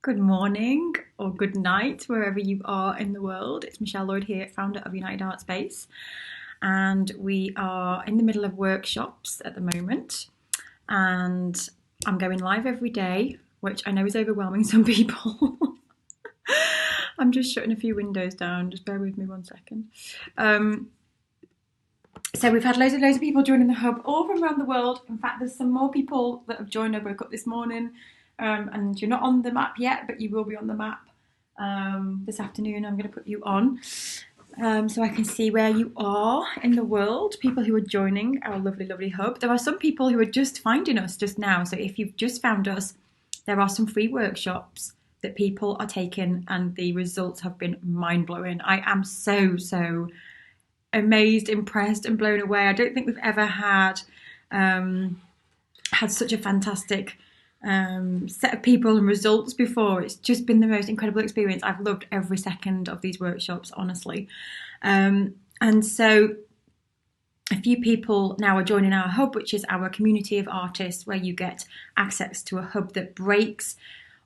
Good morning or good night, wherever you are in the world. It's Michelle Lloyd here, founder of United Art Space, and we are in the middle of workshops at the moment. And I'm going live every day, which I know is overwhelming some people. I'm just shutting a few windows down. Just bear with me 1 second. So we've had loads of people joining the hub all from around the world. In fact, there's some more people that have joined. I woke up this morning. And you're not on the map yet, but you will be on the map this afternoon. I'm going to put you on so I can see where you are in the world, people who are joining our lovely hub. There are some people who are just finding us just now, so if you've just found us, there are some free workshops that people are taking and the results have been mind-blowing. I am so amazed, impressed and blown away. I don't think we've ever had such a fantastic set of people and results before. It's just been the most incredible experience. I've loved every second of these workshops, honestly. And so a few people now are joining our hub, which is our community of artists, where you get access to a hub that breaks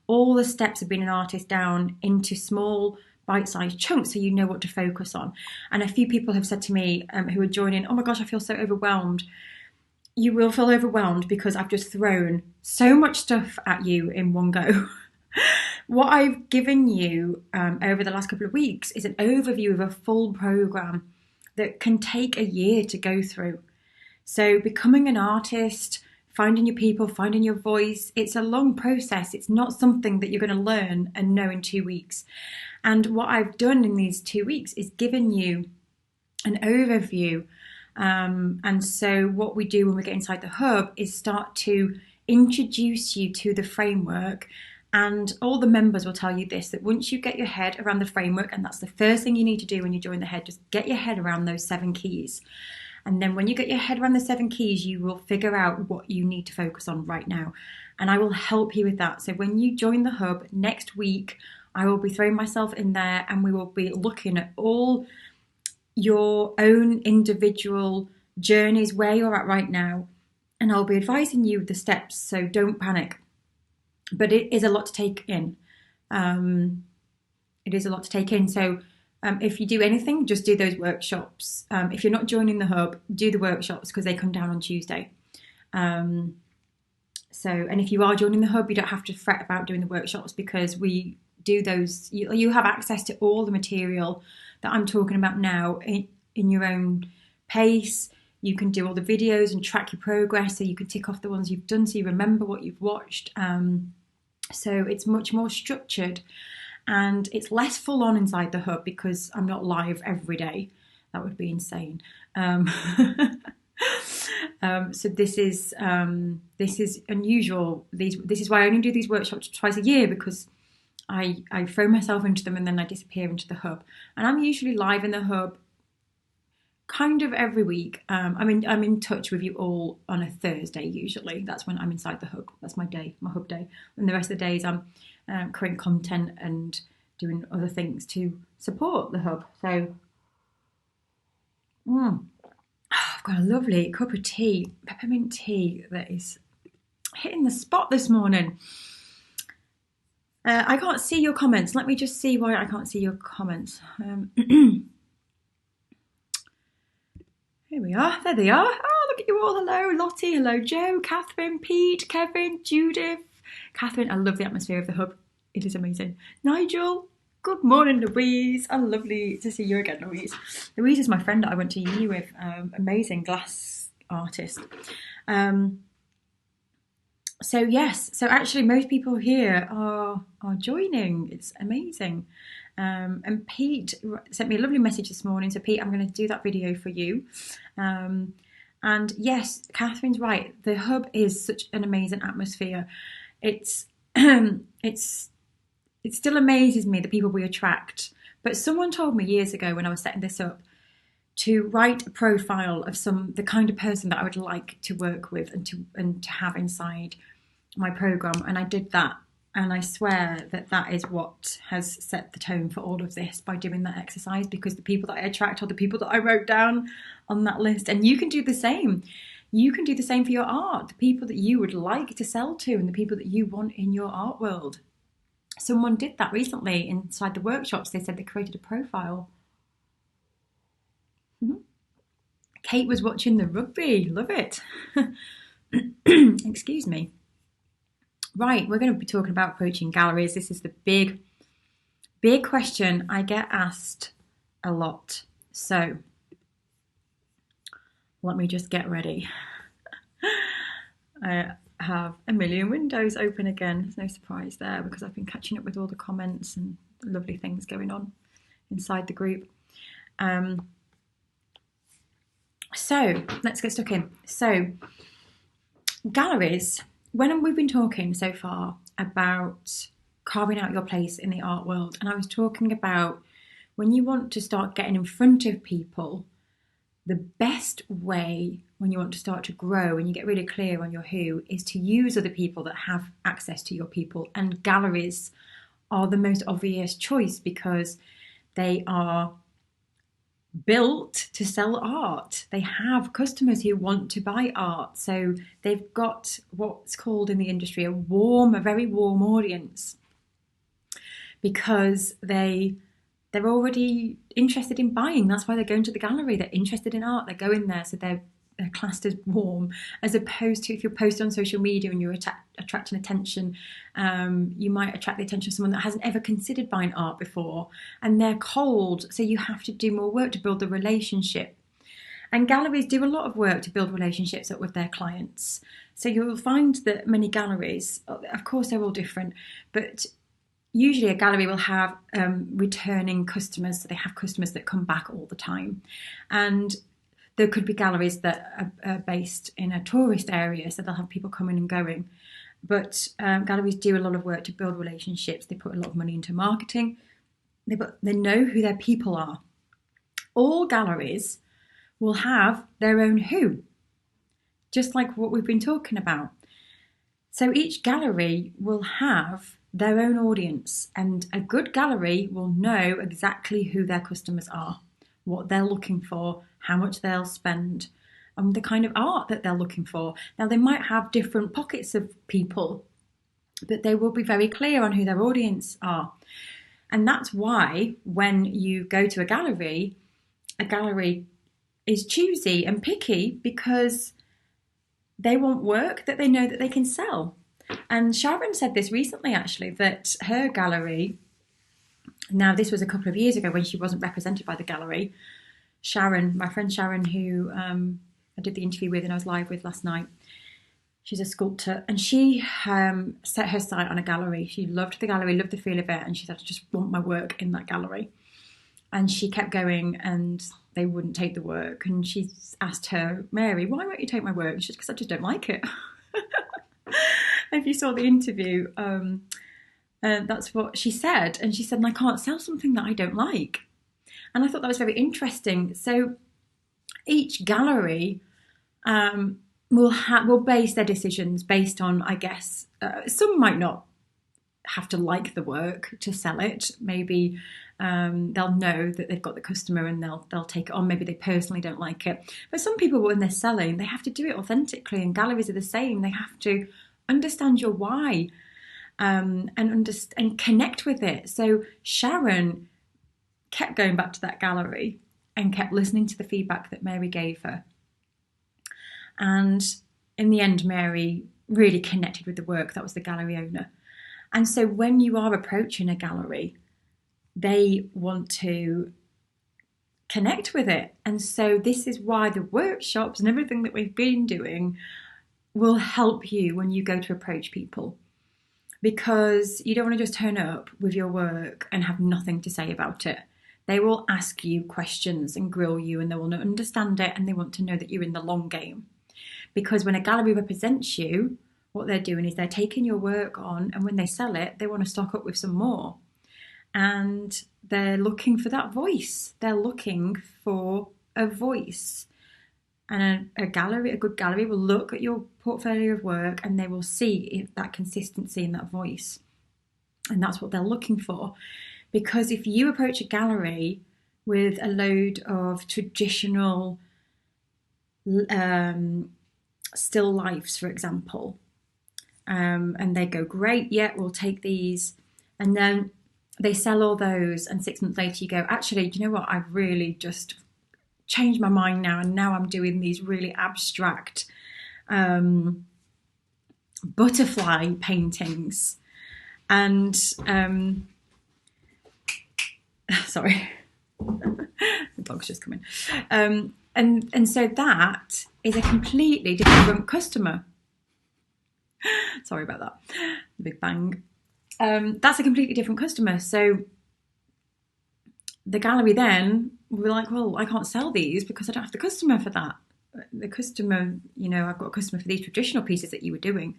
all the steps of being an artist down into small bite-sized chunks so you know what to focus on. And a few people have said to me who are joining, oh my gosh, I feel so overwhelmed. You will feel overwhelmed because I've just thrown so much stuff at you in one go. What I've given you over the last couple of weeks is an overview of a full program that can take a year to go through. So becoming an artist, finding your people, finding your voice, it's a long process. It's not something that you're going to learn and know in 2 weeks. And what I've done in these 2 weeks is given you an overview. And so what we do when we get inside the hub is start to introduce you to the framework, and all the members will tell you this, that once you get your head around the framework, and that's the first thing you need to do when you join the head, just get your head around those 7 keys. And then when you get your head around the 7 keys, you will figure out what you need to focus on right now. And I will help you with that. So when you join the hub next week, I will be throwing myself in there and we will be looking at all your own individual journeys, where you're at right now, and I'll be advising you the steps, so don't panic. But it is a lot to take in. So if you do anything, just do those workshops. If you're not joining the hub, do the workshops because they come down on Tuesday. And if you are joining the hub, you don't have to fret about doing the workshops because we do those. You have access to all the material that I'm talking about now in your own pace. You can do all the videos and track your progress, so you can tick off the ones you've done so you remember what you've watched. So it's much more structured and it's less full on inside the hub because I'm not live every day. That would be insane. So this is unusual. This is why I only do these workshops twice a year, because I throw myself into them and then I disappear into the hub. And I'm usually live in the hub kind of every week. I'm in touch with you all on a Thursday usually. That's when I'm inside the hub. That's my day, my hub day. And the rest of the days I'm creating content and doing other things to support the hub. So I've got a lovely cup of tea, peppermint tea, that is hitting the spot this morning. I can't see your comments. Let me just see why I can't see your comments. Here we are. There they are. Oh, look at you all. Hello, Lottie. Hello, Joe, Catherine, Pete, Kevin, Judith. Catherine, I love the atmosphere of the hub. It is amazing. Nigel. Good morning, Louise. Oh, lovely to see you again, Louise. Louise is my friend that I went to uni with. Amazing glass artist. So yes, so actually most people here are joining. It's amazing. And Pete sent me a lovely message this morning. So Pete, I'm going to do that video for you. And yes, Catherine's right. The hub is such an amazing atmosphere. It still amazes me the people we attract. But someone told me years ago when I was setting this up to write a profile of the kind of person that I would like to work with and to have inside my program. And I did that. And I swear that is what has set the tone for all of this by doing that exercise, because the people that I attract are the people that I wrote down on that list. And you can do the same. You can do the same for your art, the people that you would like to sell to and the people that you want in your art world. Someone did that recently inside the workshops. They said they created a profile. Mhm. Kate was watching the rugby. Love it. Excuse me. Right, we're going to be talking about approaching galleries. This is the big question I get asked a lot. So let me just get ready. I have a million windows open again. There's no surprise there because I've been catching up with all the comments and lovely things going on inside the group. So let's get stuck in. So galleries, when we've been talking so far about carving out your place in the art world, and I was talking about when you want to start getting in front of people, the best way when you want to start to grow and you get really clear on your who is to use other people that have access to your people. And galleries are the most obvious choice because they are built to sell art. They have customers who want to buy art. So they've got what's called in the industry a very warm audience because they're already interested in buying. That's why they're going to the gallery. They're interested in art. They're going there. So they're classed as warm, as opposed to if you're posted on social media and you're attracting attention, you might attract the attention of someone that hasn't ever considered buying art before, and they're cold. So you have to do more work to build the relationship. And galleries do a lot of work to build relationships up with their clients. So you'll find that many galleries, of course, they're all different, but usually a gallery will have returning customers. So they have customers that come back all the time. And there could be galleries that are based in a tourist area, so they'll have people coming and going. But galleries do a lot of work to build relationships. They put a lot of money into marketing. They know who their people are. All galleries will have their own who, just like what we've been talking about. So each gallery will have their own audience, and a good gallery will know exactly who their customers are, what they're looking for, how much they'll spend, and the kind of art that they're looking for. Now, they might have different pockets of people, but they will be very clear on who their audience are. And that's why when you go to a gallery is choosy and picky because they want work that they know that they can sell. And Sharon said this recently, actually, that her gallery, now this was a couple of years ago when she wasn't represented by the gallery, Sharon, my friend Sharon, who I did the interview with and I was live with last night, she's a sculptor, and she set her sight on a gallery. She loved the gallery, loved the feel of it, and she said, I just want my work in that gallery. And she kept going and they wouldn't take the work. And she asked her, Mary, why won't you take my work? And she said, because I just don't like it. If you saw the interview, that's what she said. And she said, I can't sell something that I don't like. And I thought that was very interesting. So each gallery will base their decisions based on, I guess, some might not have to like the work to sell it. Maybe they'll know that they've got the customer and they'll take it on. Maybe they personally don't like it. But some people, when they're selling, they have to do it authentically, and galleries are the same. They have to understand your why and connect with it. So Sharon kept going back to that gallery and kept listening to the feedback that Mary gave her. And in the end, Mary really connected with the work. That was the gallery owner. And so when you are approaching a gallery, they want to connect with it. And so this is why the workshops and everything that we've been doing will help you when you go to approach people. Because you don't want to just turn up with your work and have nothing to say about it. They will ask you questions and grill you, and they will not understand it, and they want to know that you're in the long game. Because when a gallery represents you, what they're doing is they're taking your work on, and when they sell it, they want to stock up with some more. And they're looking for that voice. They're looking for a voice. And a good gallery will look at your portfolio of work and they will see that consistency in that voice. And that's what they're looking for. Because if you approach a gallery with a load of traditional still lifes, for example, and they go, great, yeah, we'll take these, And then they sell all those, and 6 months later you go, actually, do you know what? I've really just changed my mind now, and now I'm doing these really abstract butterfly paintings. And sorry, the dog's just come in. And so that is a completely different customer. Sorry about that, the big bang. That's a completely different customer. So the gallery then will be like, well, I can't sell these because I don't have the customer for that. The customer, I've got a customer for these traditional pieces that you were doing.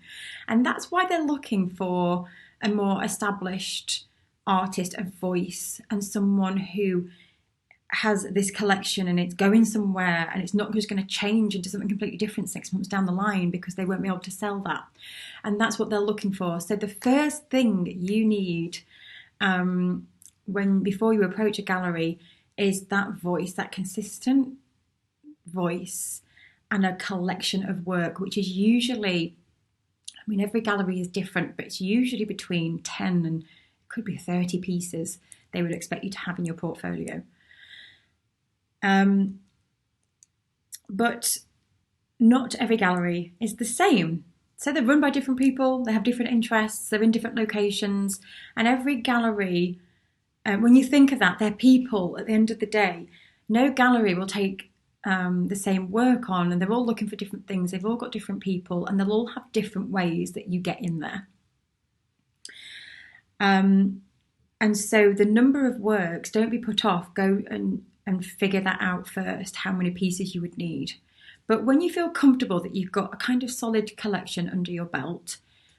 And that's why they're looking for a more established artist, a voice, and someone who has this collection and it's going somewhere, and it's not just going to change into something completely different 6 months down the line because they won't be able to sell that. And that's what they're looking for. So the first thing you need before you approach a gallery is that voice, that consistent voice, and a collection of work, which is usually, every gallery is different, but it's usually between 10 and it could be 30 pieces they would expect you to have in your portfolio. But not every gallery is the same. So they're run by different people, they have different interests, they're in different locations, and every gallery, when you think of that, they're people at the end of the day. No gallery will take the same work on, and they're all looking for different things, they've all got different people, and they'll all have different ways that you get in there. And so the number of works, don't be put off, go and figure that out first, how many pieces you would need. But when you feel comfortable that you've got a kind of solid collection under your belt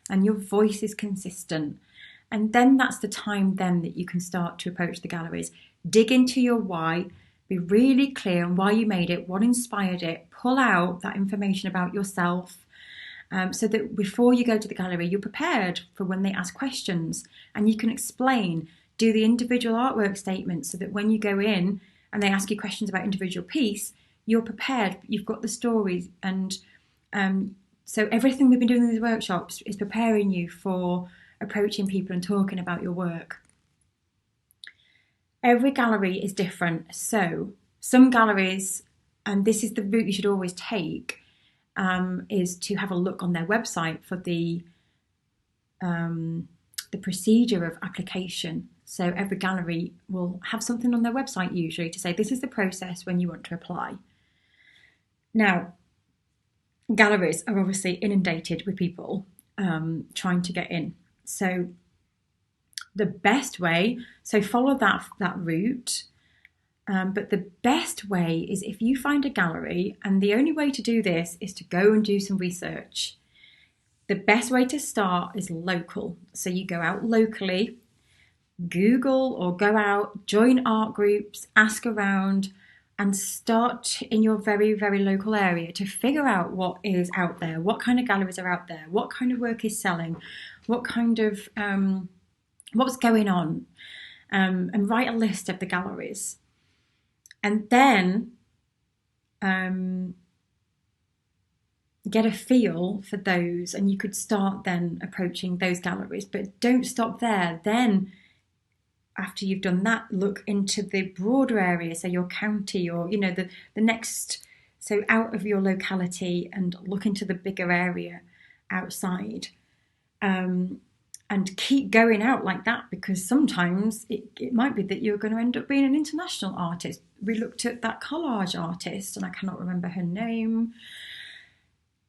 and your voice is consistent, and then that's the time then that you can start to approach the galleries. Dig into your why, be really clear on why you made it, what inspired it, pull out that information about yourself, so that before you go to the gallery, you're prepared for when they ask questions, and you can explain, do the individual artwork statements so that when you go in and they ask you questions about individual piece, you're prepared, you've got the stories. And so everything we've been doing in these workshops is preparing you for approaching people and talking about your work. Every gallery is different. So some galleries, and this is the route you should always take, is to have a look on their website for the procedure of application. So every gallery will have something on their website usually to say, this is the process when you want to apply. Now, galleries are obviously inundated with people trying to get in. So the best way, so follow that route, but the best way is if you find a gallery, and the only way to do this is to go and do some research. The best way to start is local. So you go out locally, Google or go out, join art groups, ask around, and start in your very, very local area to figure out what is out there, what kind of galleries are out there, what kind of work is selling, what kind of, what's going on, and write a list of the galleries. And then get a feel for those, and you could start then approaching those galleries, but don't stop there. Then after you've done that, look into the broader area, so your county or, the next, so out of your locality, and look into the bigger area outside. And keep going out like that, because sometimes it might be that you're going to end up being an international artist. We looked at that collage artist, and I cannot remember her name.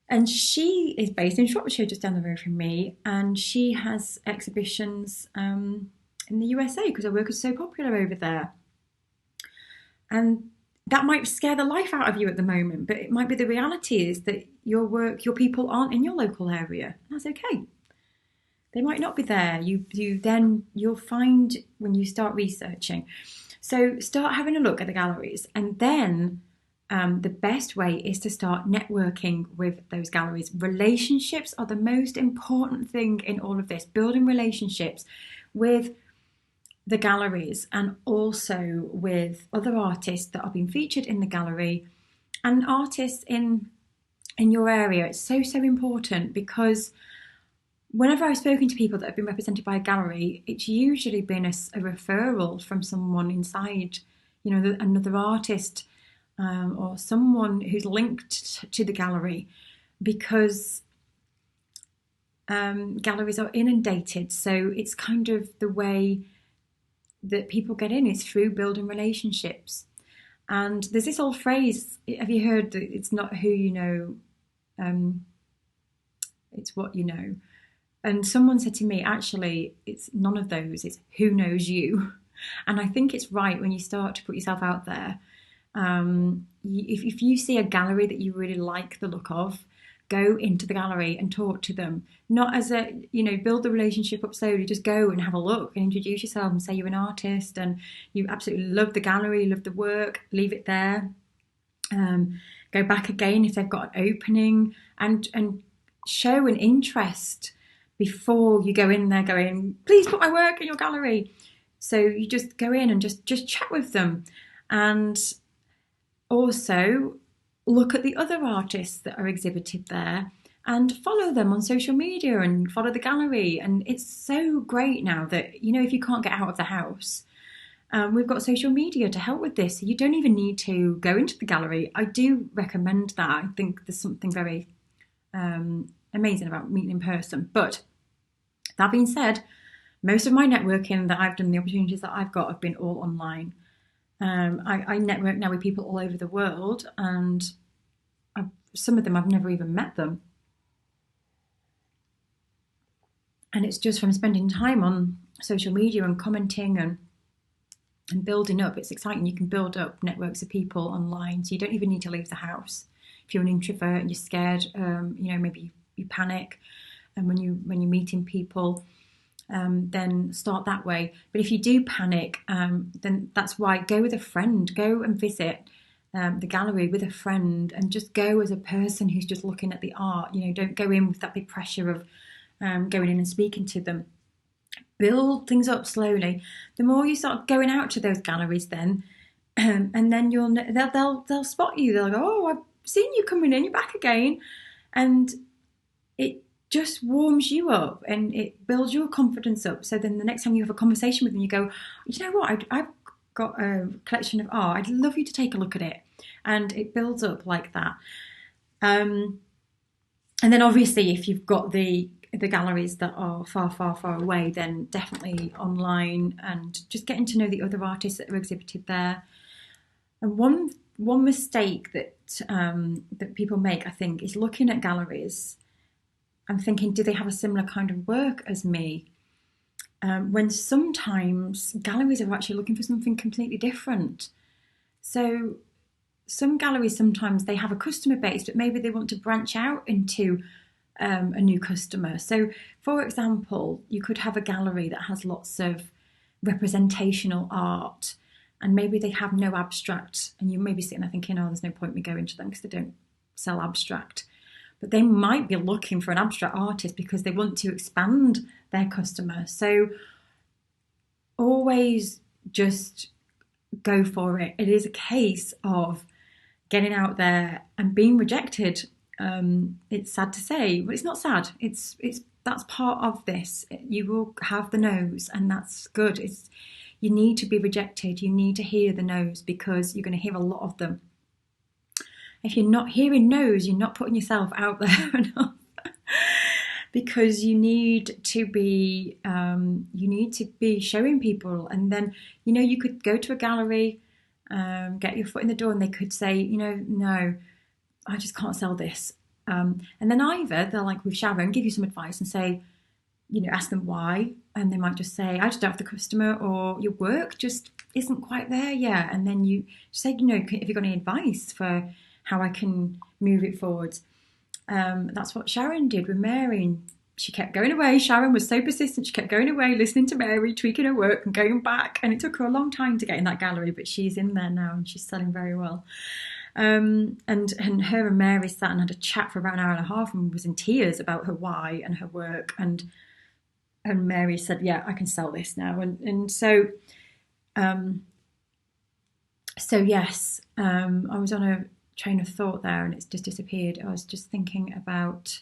And she is based in Shropshire, just down the road from me, and she has exhibitions in the USA because her work is so popular over there. And that might scare the life out of you at the moment, but it might be the reality is that your work, your people aren't in your local area. That's okay. They might not be there. You'll find when you start researching. So start having a look at the galleries, and then the best way is to start networking with those galleries. Relationships are the most important thing in all of this. Building relationships with the galleries and also with other artists that are being featured in the gallery and artists in your area. It's so, so important, because whenever I've spoken to people that have been represented by a gallery, it's usually been a referral from someone inside, another artist, or someone who's linked to the gallery, because galleries are inundated. So it's kind of the way that people get in is through building relationships. And there's this old phrase, have you heard that it's not who you know, it's what you know? And someone said to me, actually, it's none of those, it's who knows you. And I think it's right when you start to put yourself out there. If you see a gallery that you really like the look of, go into the gallery and talk to them. Not as build the relationship up slowly, just go and have a look and introduce yourself and say you're an artist and you absolutely love the gallery, love the work, leave it there. Go back again if they've got an opening, and show an interest before you go in there going, please put my work in your gallery. So you just go in and just chat with them. And also look at the other artists that are exhibited there and follow them on social media and follow the gallery. And it's so great now that, if you can't get out of the house, we've got social media to help with this. You don't even need to go into the gallery. I do recommend that. I think there's something very amazing about meeting in person. But that being said, most of my networking that I've done, the opportunities that I've got, have been all online. I network now with people all over the world, and some of them I've never even met them. And it's just from spending time on social media and commenting and building up. It's exciting. You can build up networks of people online, so you don't even need to leave the house. If you're an introvert and you're scared, maybe you panic, and when you're meeting people, then start that way. But if you do panic, then that's why go with a friend. Go and visit the gallery with a friend, and just go as a person who's just looking at the art. Don't go in with that big pressure of going in and speaking to them. Build things up slowly. The more you start going out to those galleries, then and then they'll spot you. They'll go, oh, I've seen you coming in. You're back again, and it just warms you up and it builds your confidence up. So then the next time you have a conversation with them, you go, you know what, I've got a collection of art. I'd love you to take a look at it. And it builds up like that. And then obviously if you've got the galleries that are far, far, far away, then definitely online and just getting to know the other artists that are exhibited there. And one mistake that people make, I think, is looking at galleries I'm thinking, do they have a similar kind of work as me? When sometimes galleries are actually looking for something completely different. So some galleries, sometimes they have a customer base, but maybe they want to branch out into a new customer. So, for example, you could have a gallery that has lots of representational art, and maybe they have no abstract, and you may be sitting there thinking, oh, there's no point me going to them because they don't sell abstract. But they might be looking for an abstract artist because they want to expand their customer. So always just go for it. It is a case of getting out there and being rejected. It's sad to say, but it's not sad. It's that's part of this. You will have the no's, and that's good. You need to be rejected. You need to hear the no's because you're going to hear a lot of them. If you're not hearing no's, you're not putting yourself out there enough. Because you need to be showing people. And then you could go to a gallery, get your foot in the door, and they could say, no, I just can't sell this. And then either they'll, like with Sharon, give you some advice and say, ask them why, and they might just say, I just don't have the customer, or your work just isn't quite there yet. And then you say, have you got any advice for how I can move it forward? That's what Sharon did with Mary, and she kept going away. Sharon was so persistent. She kept going away, listening to Mary, tweaking her work and going back. And it took her a long time to get in that gallery, but she's in there now and she's selling very well. And her and Mary sat and had a chat for about an hour and a half and was in tears about her why and her work. And Mary said, yeah, I can sell this now. And so yes, I was on a train of thought there and it's just disappeared. I was just thinking about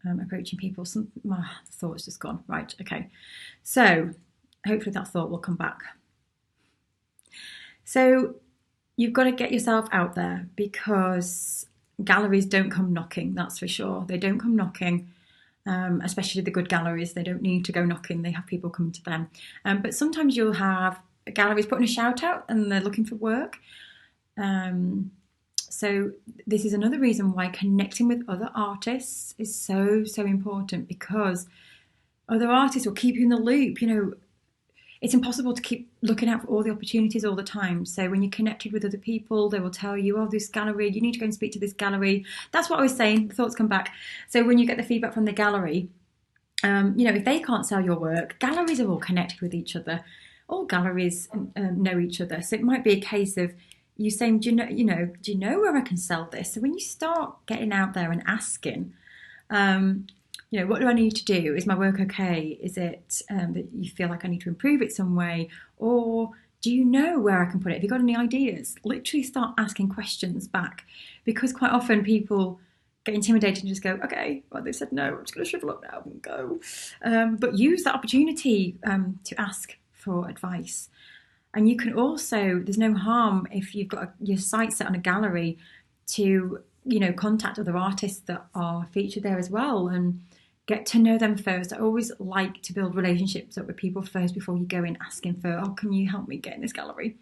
approaching people. The thought's just gone. Right, okay. So hopefully that thought will come back. So you've got to get yourself out there, because galleries don't come knocking, that's for sure. They don't come knocking, especially the good galleries. They don't need to go knocking. They have people coming to them. But sometimes you'll have galleries putting a shout out and they're looking for work. So this is another reason why connecting with other artists is so, so important, because other artists will keep you in the loop. It's impossible to keep looking out for all the opportunities all the time. So when you're connected with other people, they will tell you, oh, this gallery, you need to go and speak to this gallery. That's what I was saying. The thoughts come back. So when you get the feedback from the gallery, if they can't sell your work, galleries are all connected with each other. All galleries know each other. So it might be a case of you saying, do you know where I can sell this? So when you start getting out there and asking, what do I need to do? Is my work okay? Is it that you feel like I need to improve it some way? Or do you know where I can put it? Have you got any ideas? Literally start asking questions back, because quite often people get intimidated and just go, okay, well, they said no, I'm just going to shrivel up now and go. But use that opportunity to ask for advice. And you can also, there's no harm if you've got your site set on a gallery to, contact other artists that are featured there as well and get to know them first. I always like to build relationships up with people first before you go in asking for, oh, can you help me get in this gallery?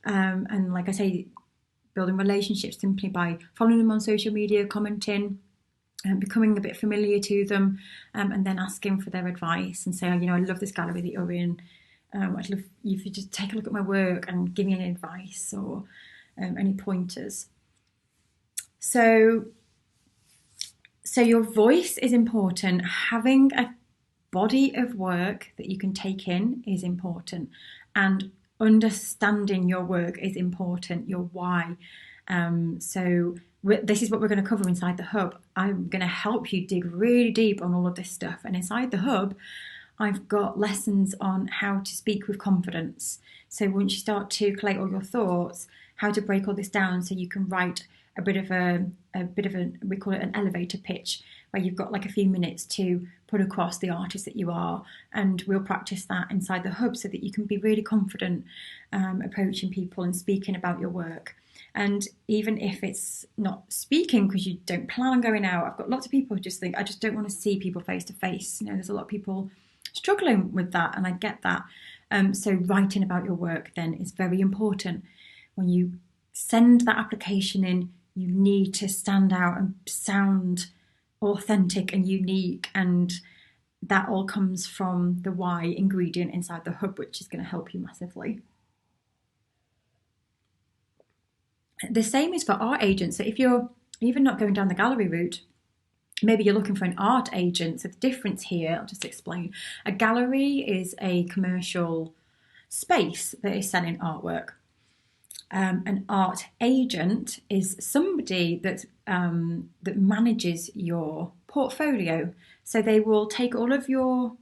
And like I say, building relationships simply by following them on social media, commenting, becoming a bit familiar to them, and then asking for their advice and say, I love this gallery that you're in. I'd love you to just take a look at my work and give me any advice or any pointers. So your voice is important. Having a body of work that you can take in is important, and understanding your work is important, your why. This is what we're going to cover inside the hub. I'm going to help you dig really deep on all of this stuff. And inside the hub, I've got lessons on how to speak with confidence. So once you start to collate all your thoughts, how to break all this down so you can write a bit of a we call it an elevator pitch, where you've got like a few minutes to put across the artist that you are. And we'll practice that inside the hub so that you can be really confident approaching people and speaking about your work. And even if it's not speaking because you don't plan on going out, I've got lots of people who just think, I just don't want to see people face to face. There's a lot of people struggling with that, and I get that. So writing about your work then is very important. When you send that application in, you need to stand out and sound authentic and unique, and that all comes from the why ingredient inside the hub, which is going to help you massively. The same is for art agents. So if you're even not going down the gallery route, maybe you're looking for an art agent. So the difference here, I'll just explain. A gallery is a commercial space that is selling artwork. An art agent is somebody that manages your portfolio. So they will take all of your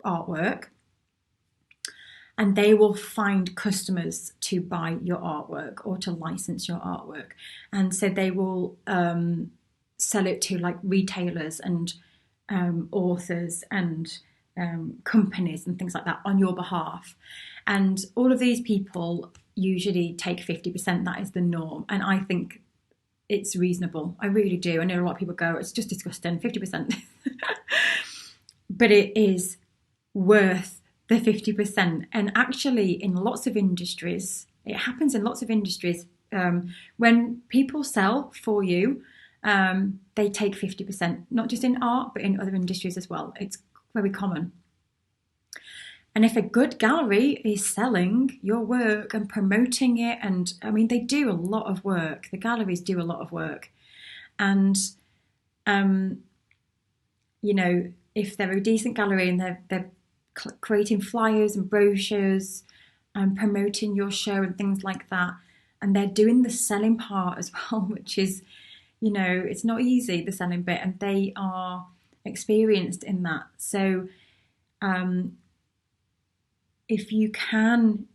artwork and they will find customers to buy your artwork or to license your artwork. And so they will sell it to like retailers and authors and companies and things like that on your behalf. And all of these people usually take 50%. That is the norm. And I think it's reasonable. I really do. I know a lot of people go, it's just disgusting, 50%. But it is worth the 50%. And actually in lots of industries, it happens in lots of industries, when people sell for you, they take 50%, not just in art, but in other industries as well. It's very common. And if a good gallery is selling your work and promoting it, and I mean, they do a lot of work. The galleries do a lot of work. And, if they're a decent gallery and they're creating flyers and brochures and promoting your show and things like that, and they're doing the selling part as well, which is, it's not easy, the selling bit, and they are experienced in that. So, if you can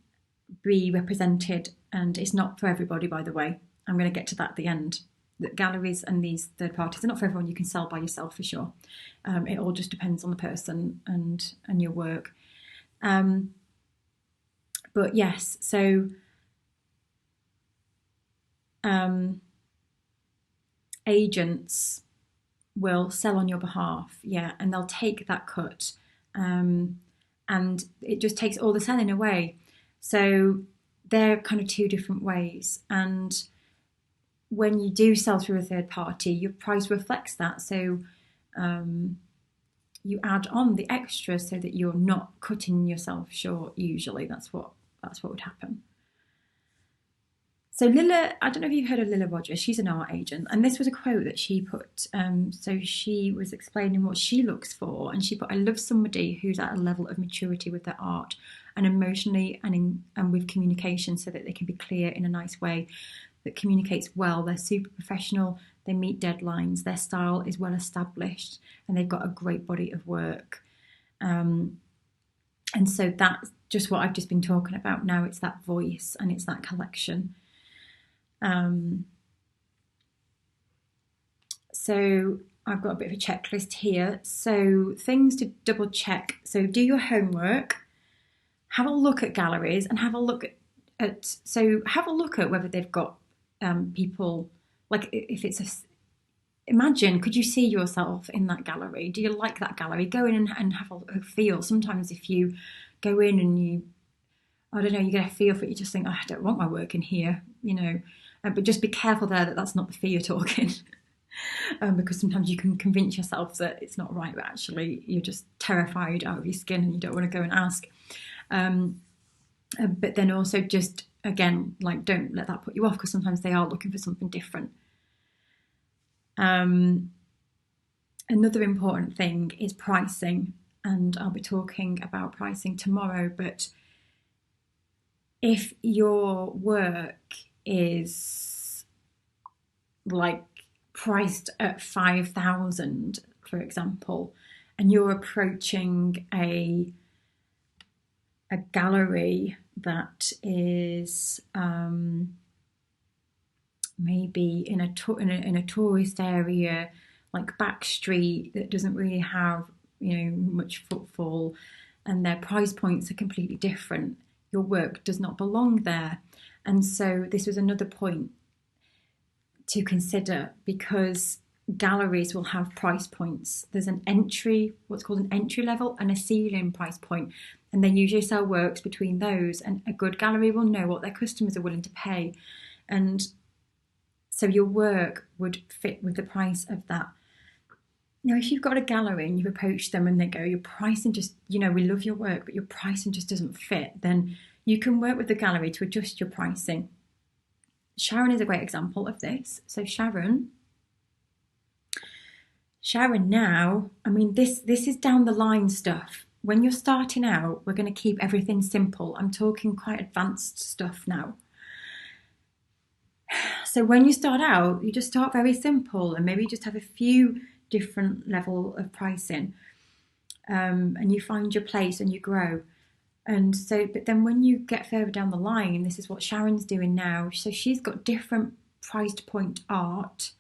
be represented, and it's not for everybody, by the way, I'm going to get to that at the end. that galleries and these third parties are not for everyone. You can sell by yourself for sure. It all just depends on the person and your work. But yes, so agents will sell on your behalf, yeah, and they'll take that cut, and it just takes all the selling away. So they're kind of two different ways. And when you do sell through a third party, your price reflects that. So you add on the extras so that you're not cutting yourself short. Usually, that's what would happen. So Lilla, I don't know if you've heard of Lilla Rogers. She's an art agent, and this was a quote that she put. So she was explaining what she looks for, and she put, "I love somebody who's at a level of maturity with their art, and emotionally and with communication, so that they can be clear in a nice way that communicates well. They're super professional. They meet deadlines. Their style is well established, and they've got a great body of work." And so that's just what I've just been talking about now. It's that voice and it's that collection. So I've got a bit of a checklist here. So things to double check. So do your homework, have a look at galleries, and have a look at whether they've got people, like if it's imagine, could you see yourself in that gallery? Do you like that gallery? Go in and have a feel. Sometimes if you go in and you get a feel for it, you just think, oh, I don't want my work in here, but just be careful there that that's not the fear talking. Because sometimes you can convince yourself that it's not right, but actually you're just terrified out of your skin and you don't want to go and ask. But then also just, again, like, don't let that put you off, because sometimes they are looking for something different. Another important thing is pricing, and I'll be talking about pricing tomorrow, but if your work is like priced at 5,000, for example, and you're approaching a gallery that is maybe in a tourist area, like back street, that doesn't really have much footfall, and their price points are completely different, your work does not belong there. And so this was another point to consider, because galleries will have price points. There's what's called an entry level and a ceiling price point, and they usually sell works between those, and a good gallery will know what their customers are willing to pay, and so your work would fit with the price of that. Now, if you've got a gallery and you've approached them and they go, your pricing just, we love your work, but your pricing just doesn't fit, then you can work with the gallery to adjust your pricing. Sharon is a great example of this. So Sharon now, this is down the line stuff. When you're starting out, we're going to keep everything simple. I'm talking quite advanced stuff now. So when you start out, you just start very simple, and maybe you just have a few different level of pricing, and you find your place and you grow. And so, but then when you get further down the line, this is what Sharon's doing now. So she's got different priced point art,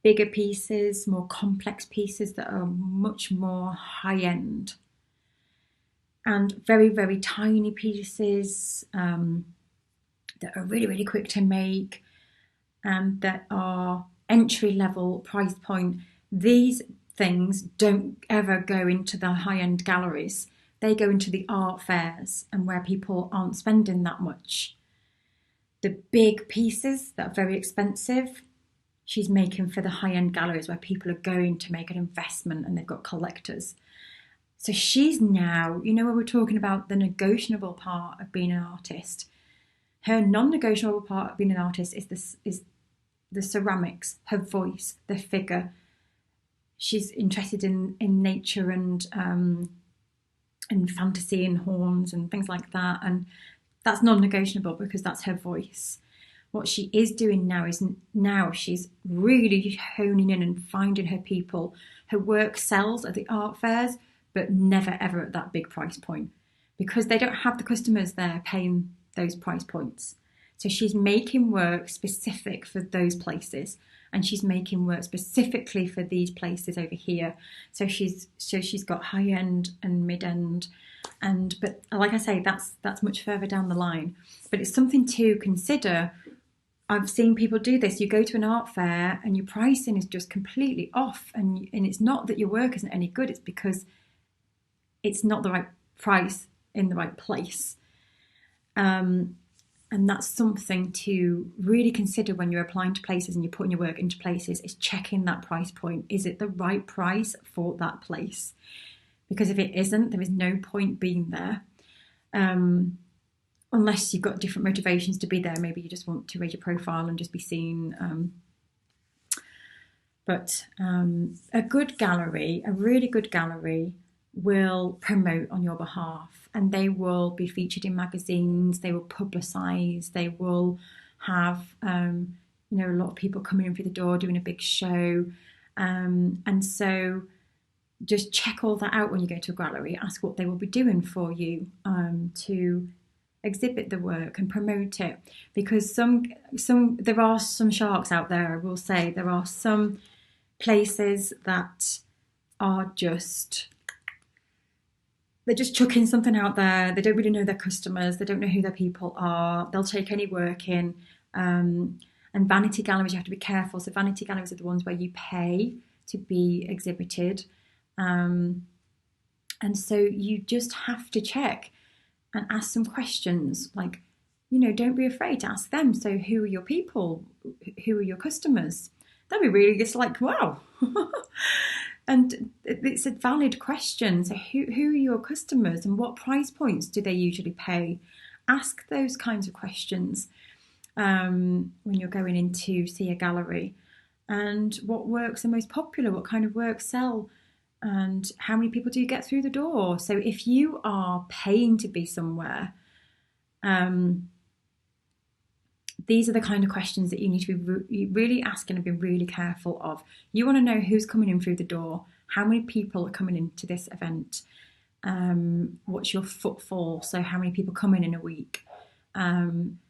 bigger pieces, more complex pieces that are much more high end, and very, very tiny pieces that are really, really quick to make, and that are entry level price point. These things don't ever go into the high end galleries. They go into the art fairs, and where people aren't spending that much. The big pieces that are very expensive, she's making for the high-end galleries where people are going to make an investment and they've got collectors. So she's now, when we're talking about the negotiable part of being an artist, her non-negotiable part of being an artist is the ceramics, her voice, the figure. She's interested in nature and fantasy and horns and things like that, and that's non-negotiable because that's her voice. What she is doing now is she's really honing in and finding her people. Her work sells at the art fairs, but never ever at that big price point, because they don't have the customers there paying those price points. So she's making work specific for those places, and she's making work specifically for these places over here. So she's got high end and mid end, but like I say, that's much further down the line. But it's something to consider. I've seen people do this. You go to an art fair and your pricing is just completely off, and it's not that your work isn't any good. It's because it's not the right price in the right place. And that's something to really consider when you're applying to places and you're putting your work into places, is checking that price point. Is it the right price for that place? Because if it isn't, there is no point being there. Unless you've got different motivations to be there. Maybe you just want to raise your profile and just be seen. But a good gallery, a really good gallery, will promote on your behalf, and they will be featured in magazines, they will publicise, they will have a lot of people coming in through the door doing a big show, and so just check all that out when you go to a gallery. Ask what they will be doing for you to exhibit the work and promote it, because there are some sharks out there. I will say there are some places that are they're just chucking something out there. They don't really know their customers. They don't know who their people are. They'll take any work in. And vanity galleries, you have to be careful. So vanity galleries are the ones where you pay to be exhibited. And so you just have to check and ask some questions. Like, don't be afraid to ask them. So who are your people? Who are your customers? They'll be really just like, wow. And it's a valid question. So who are your customers and what price points do they usually pay? Ask those kinds of questions when you're going in to see a gallery. And what works are most popular? What kind of work sell? And how many people do you get through the door? So if you are paying to be somewhere, these are the kind of questions that you need to be really asking and be really careful of. You want to know who's coming in through the door, how many people are coming into this event, what's your footfall, so how many people come in a week, and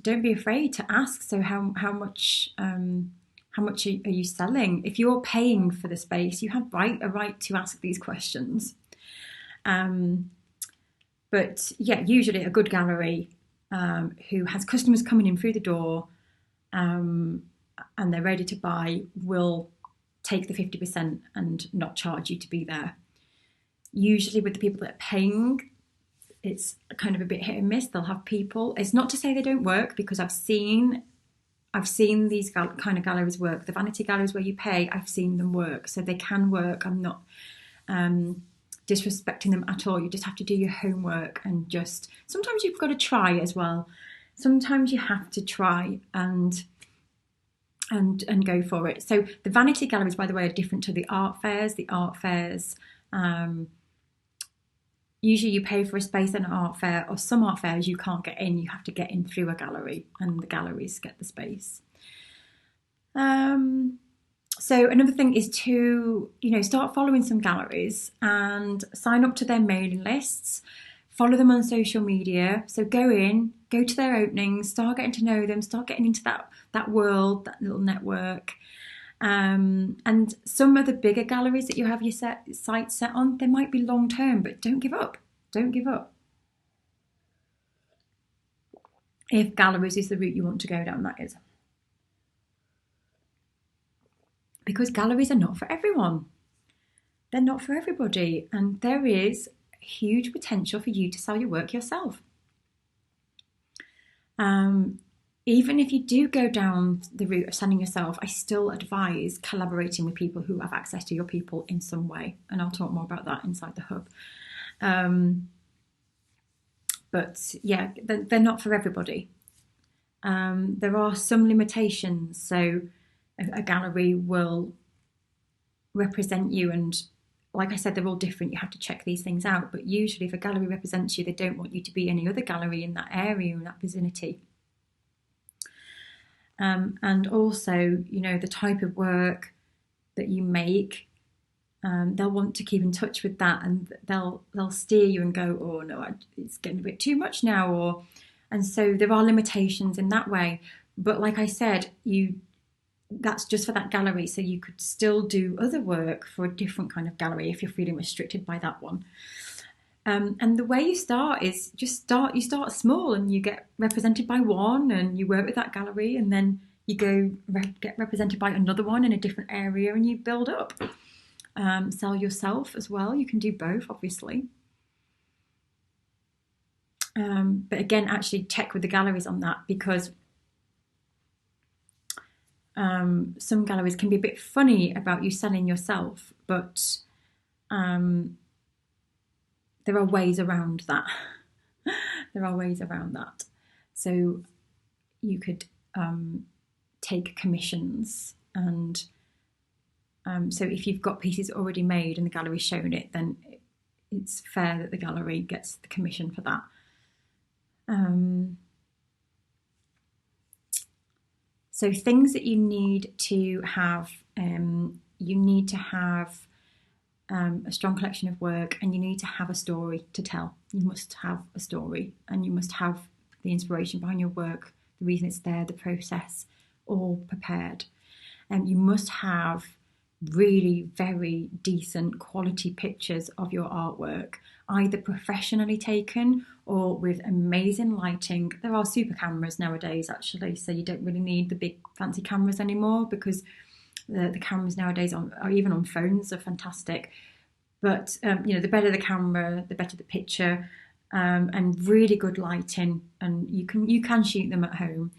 don't be afraid to ask. So how much are you selling? If you're paying for the space, you have a right to ask these questions. But yeah, usually a good gallery who has customers coming in through the door and they're ready to buy will take the 50% and not charge you to be there. Usually with the people that are paying, it's kind of a bit hit and miss. They'll have people. It's not to say they don't work, because I've seen these kind of galleries work. The vanity galleries where you pay, I've seen them work. So they can work. I'm not disrespecting them at all. You just have to do your homework, and just sometimes you've got to try as well. Sometimes you have to try and go for it. So the vanity galleries, by the way, are different to the art fairs. The art fairs, usually you pay for a space at an art fair, or some art fairs you can't get in. You have to get in through a gallery, and the galleries get the space. So another thing is to, start following some galleries and sign up to their mailing lists. Follow them on social media. So go to their openings, start getting to know them, start getting into that world, that little network. And some of the bigger galleries that you have your site set on, they might be long term, but don't give up. Don't give up. If galleries is the route you want to go down, that is. Because galleries are not for everyone. They're not for everybody. And there is huge potential for you to sell your work yourself. Even if you do go down the route of selling yourself, I still advise collaborating with people who have access to your people in some way. And I'll talk more about that inside the hub. But yeah, they're not for everybody. There are some limitations. So a gallery will represent you, and like I said, they're all different. You have to check these things out. But usually if a gallery represents you, they don't want you to be any other gallery in that area, in that vicinity. And also, the type of work that you make, they'll want to keep in touch with that, and they'll steer you and go, oh no, it's getting a bit too much now, And so there are limitations in that way. But like I said, that's just for that gallery. So you could still do other work for a different kind of gallery if you're feeling restricted by that one. And the way you start is you start small and you get represented by one and you work with that gallery, and then you get represented by another one in a different area and you build up. Sell yourself as well. You can do both, obviously. But again, actually check with the galleries on that, because some galleries can be a bit funny about you selling yourself, but there are ways around that. There are ways around that. So you could take commissions, and so if you've got pieces already made and the gallery's shown it, then it's fair that the gallery gets the commission for that. So things that you need to have, you need to have a strong collection of work, and you need to have a story to tell. You must have a story, and you must have the inspiration behind your work, the reason it's there, the process, all prepared. And you must have really very decent quality pictures of your artwork, either professionally taken or with amazing lighting. There are super cameras nowadays, actually, so you don't really need the big fancy cameras anymore, because the cameras nowadays are even on phones are fantastic. But the better the camera, the better the picture, and really good lighting, and you can shoot them at home.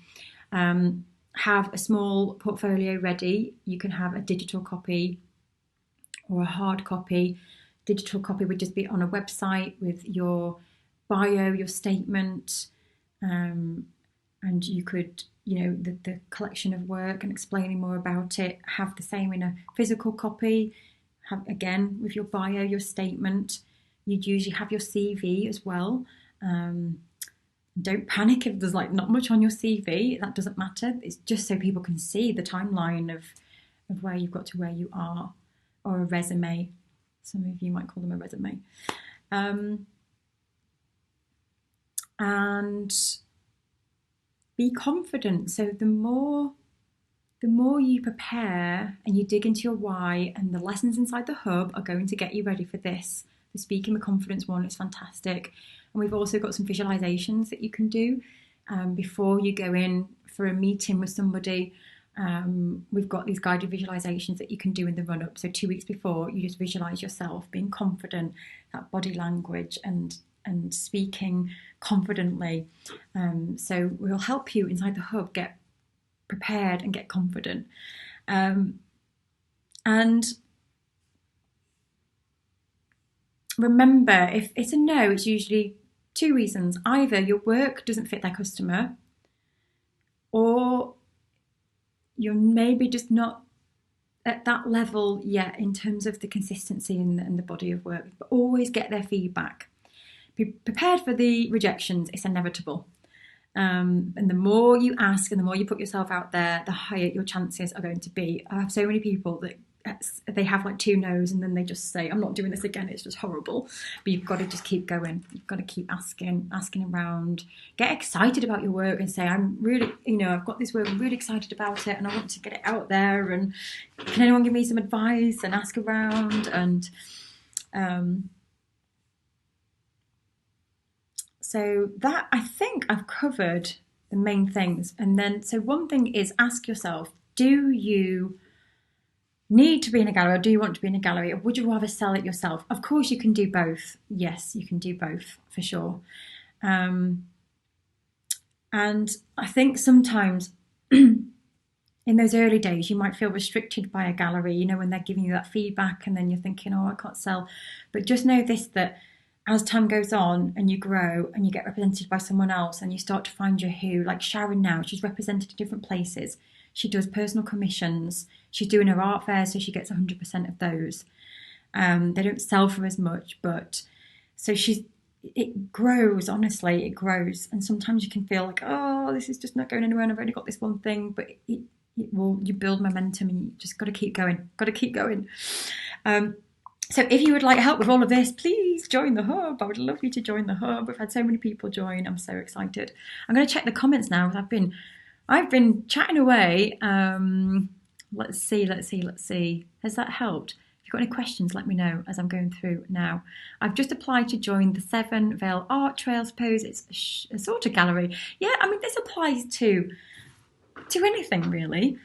Have a small portfolio ready. You can have a digital copy or a hard copy. Digital copy would just be on a website with your bio, your statement, and you could, the collection of work and explaining more about it. Have the same in a physical copy. Have, again, with your bio, your statement. You'd usually have your CV as well. Don't panic if there's not much on your CV. That doesn't matter. It's just so people can see the timeline of where you've got to where you are. Or a resume. Some of you might call them a resume. And be confident. So the more you prepare and you dig into your why, and the lessons inside the hub are going to get you ready for this. The Speaking with Confidence one is fantastic. And we've also got some visualizations that you can do before you go in for a meeting with somebody. We've got these guided visualizations that you can do in the run-up. So 2 weeks before, you just visualize yourself being confident, that body language and speaking confidently. So we'll help you inside the hub get prepared and get confident. And remember, if it's a no, it's usually 2 reasons. Either your work doesn't fit their customer, or you're maybe just not at that level yet in terms of the consistency and the body of work. But always get their feedback. Be prepared for the rejections. It's inevitable. And the more you ask and the more you put yourself out there, the higher your chances are going to be. I have so many people that they have 2 no's and then they just say, I'm not doing this again, it's just horrible. But you've got to just keep going. You've got to keep asking around. Get excited about your work and say, I'm really, I've got this work, I'm really excited about it and I want to get it out there, and can anyone give me some advice, and ask around. And so that, I think I've covered the main things. And then, so one thing is, ask yourself, do you need to be in a gallery, or do you want to be in a gallery, or would you rather sell it yourself? Of course you can do both. Yes, you can do both for sure. And I think sometimes in those early days you might feel restricted by a gallery, when they're giving you that feedback, and then you're thinking, oh, I can't sell. But just know this, that as time goes on and you grow and you get represented by someone else and you start to find your who, like Sharon now, she's represented in different places. She does personal commissions. She's doing her art fairs, so she gets 100% of those. They don't sell for as much, but so it grows, honestly, it grows. And sometimes you can feel like, oh, this is just not going anywhere and I've only got this one thing, but you build momentum and you just got to keep going, So if you would like help with all of this, please join the hub. I would love you to join the hub. We've had so many people join. I'm so excited. I'm going to check the comments now. I've been chatting away. Let's see. Has that helped? If you've got any questions, let me know as I'm going through now. I've just applied to join the Seven Vale Art Trail. I suppose it's a sort of gallery. Yeah, I mean, this applies to anything really.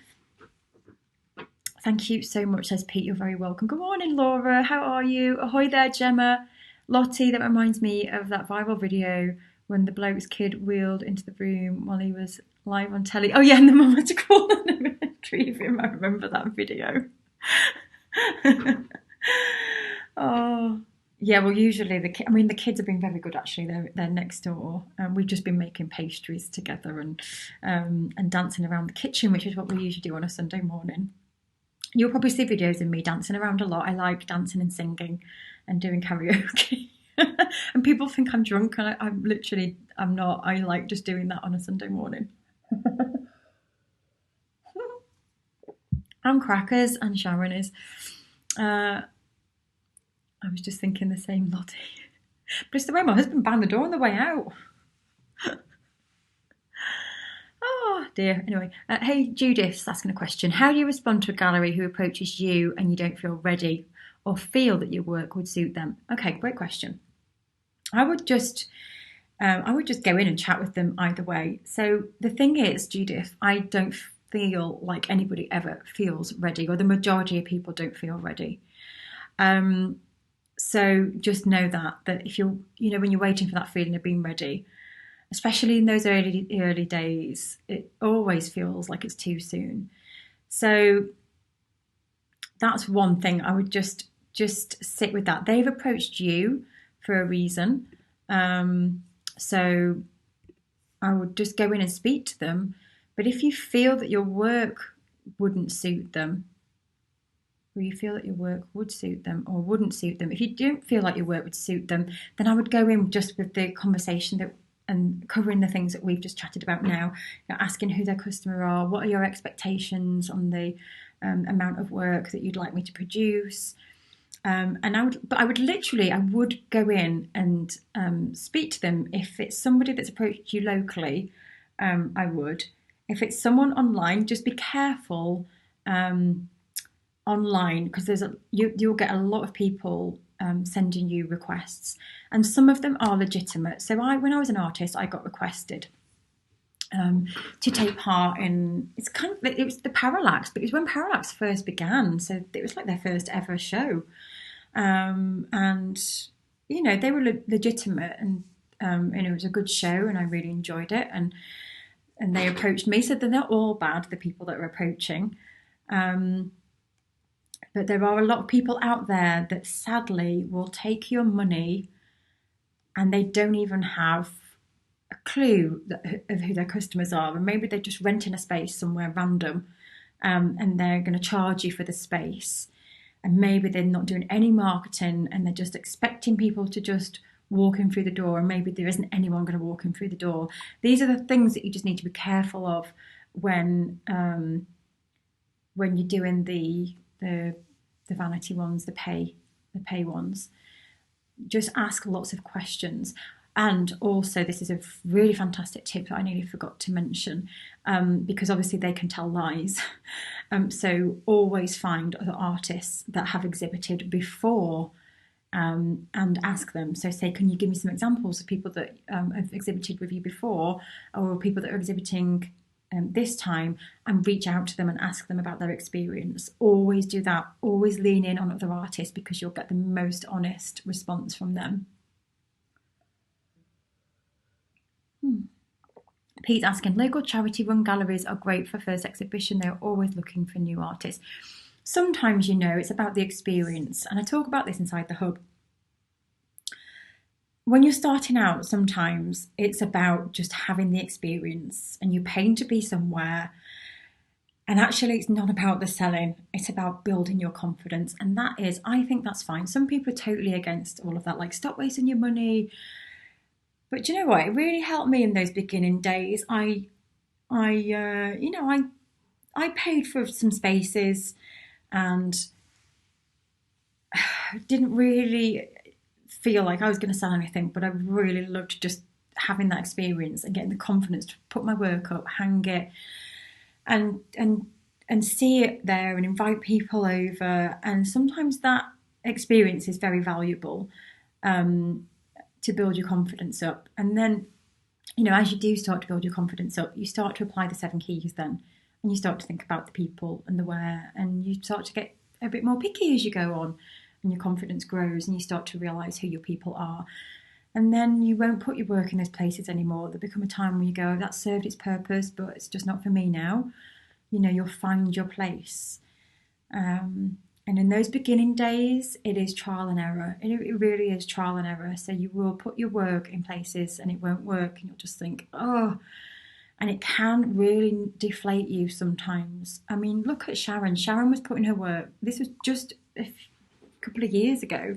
Thank you so much, says Pete. You're very welcome. Good morning, Laura. How are you? Ahoy there, Gemma. Lottie, that reminds me of that viral video when the bloke's kid wheeled into the room while he was live on telly. Oh, yeah, and the mum had to call on him and retrieve him. I remember that video. Oh, yeah, well, usually the kids have been very good, actually. They're next door. We've just been making pastries together and dancing around the kitchen, which is what we usually do on a Sunday morning. You'll probably see videos of me dancing around a lot. I like dancing and singing and doing karaoke. And people think I'm drunk, and I'm not. I like just doing that on a Sunday morning. And crackers, and Sharon is. I was just thinking the same, Lottie. But it's the way my husband banged the door on the way out. Oh dear. Anyway, hey, Judith's asking a question. How do you respond to a gallery who approaches you and you don't feel ready or feel that your work would suit them? Okay, great question. I would just go in and chat with them either way. So the thing is, Judith, I don't feel like anybody ever feels ready, or the majority of people don't feel ready. So just know that if when you're waiting for that feeling of being ready, especially in those early days, it always feels like it's too soon. So that's one thing. I would just sit with that. They've approached you for a reason. So I would just go in and speak to them. But if you feel that your work wouldn't suit them, or you feel that your work would suit them or wouldn't suit them, if you don't feel like your work would suit them, then I would go in just with the conversation and covering the things that we've just chatted about now, asking who their customer are, what are your expectations on the amount of work that you'd like me to produce. And I would go in and speak to them. If it's somebody that's approached you locally, I would. If it's someone online, just be careful online, because you'll get a lot of people sending you requests, and some of them are legitimate. So when I was an artist, I got requested to take part in, it was the Parallax, but it was when Parallax first began, so it was like their first ever show, and they were legitimate, and it was a good show, and I really enjoyed it, and they approached me. So they're not all bad, the people that are approaching. But there are a lot of people out there that sadly will take your money and they don't even have a clue of who their customers are. And maybe they're just renting a space somewhere random, and they're going to charge you for the space. And maybe they're not doing any marketing and they're just expecting people to just walk in through the door. And maybe there isn't anyone going to walk in through the door. These are the things that you just need to be careful of when you're doing the vanity ones, the pay ones. Just ask lots of questions. And also, this is a really fantastic tip that I nearly forgot to mention, because obviously they can tell lies. So always find other artists that have exhibited before, and ask them. So say, can you give me some examples of people that have exhibited with you before, or people that are exhibiting this time, and reach out to them and ask them about their experience. Always do that. Always lean in on other artists, because you'll get the most honest response from them. Pete's asking, local charity run galleries are great for first exhibition. They're always looking for new artists. Sometimes, it's about the experience, and I talk about this inside the hub. When you're starting out, sometimes it's about just having the experience, and you're paying to be somewhere. And actually, it's not about the selling. It's about building your confidence. And I think that's fine. Some people are totally against all of that, like, stop wasting your money. But you know what? It really helped me in those beginning days. I paid for some spaces, and didn't really feel like I was going to sell anything, but I really loved just having that experience and getting the confidence to put my work up, hang it, and see it there and invite people over. And sometimes that experience is very valuable, to build your confidence up. And then, as you do start to build your confidence up, you start to apply the 7 keys then, and you start to think about the people and the where, and you start to get a bit more picky as you go on, and your confidence grows, and you start to realise who your people are. And then you won't put your work in those places anymore. There'll become a time where you go, that served its purpose, but it's just not for me now. You'll find your place. And in those beginning days, it is trial and error. It really is trial and error. So you will put your work in places and it won't work, and you'll just think, oh, and it can really deflate you sometimes. I mean, look at Sharon. Sharon was putting her work, this was just a couple of years ago,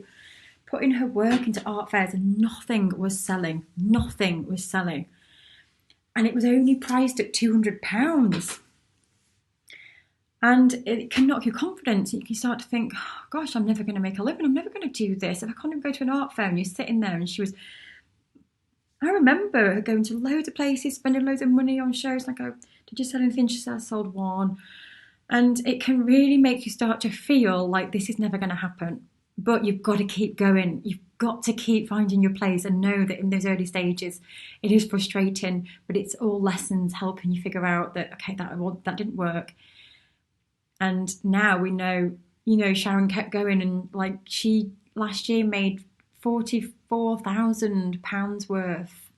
putting her work into art fairs and nothing was selling. Nothing was selling. And it was only priced at £200. And it can knock your confidence. You can start to think, oh, gosh, I'm never going to make a living. I'm never going to do this. If I can't even go to an art fair, and you're sitting there, and I remember her going to loads of places, spending loads of money on shows. And I go, did you sell anything? She said, I sold one. And it can really make you start to feel like this is never going to happen. But you've got to keep going. You've got to keep finding your place, and know that in those early stages, it is frustrating, but it's all lessons helping you figure out that, okay, that didn't work. And now we know, Sharon kept going, and like she last year made £44,000 worth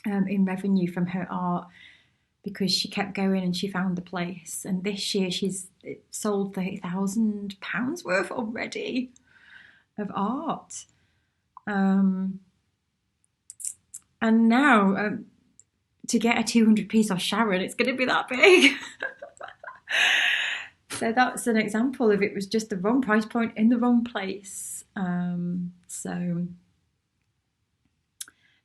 in revenue from her art, because she kept going and she found the place. And this year she's sold £30,000 worth already of art. And now to get a 200 piece off Sharon, it's going to be that big. So that's an example of it was just the wrong price point in the wrong place. So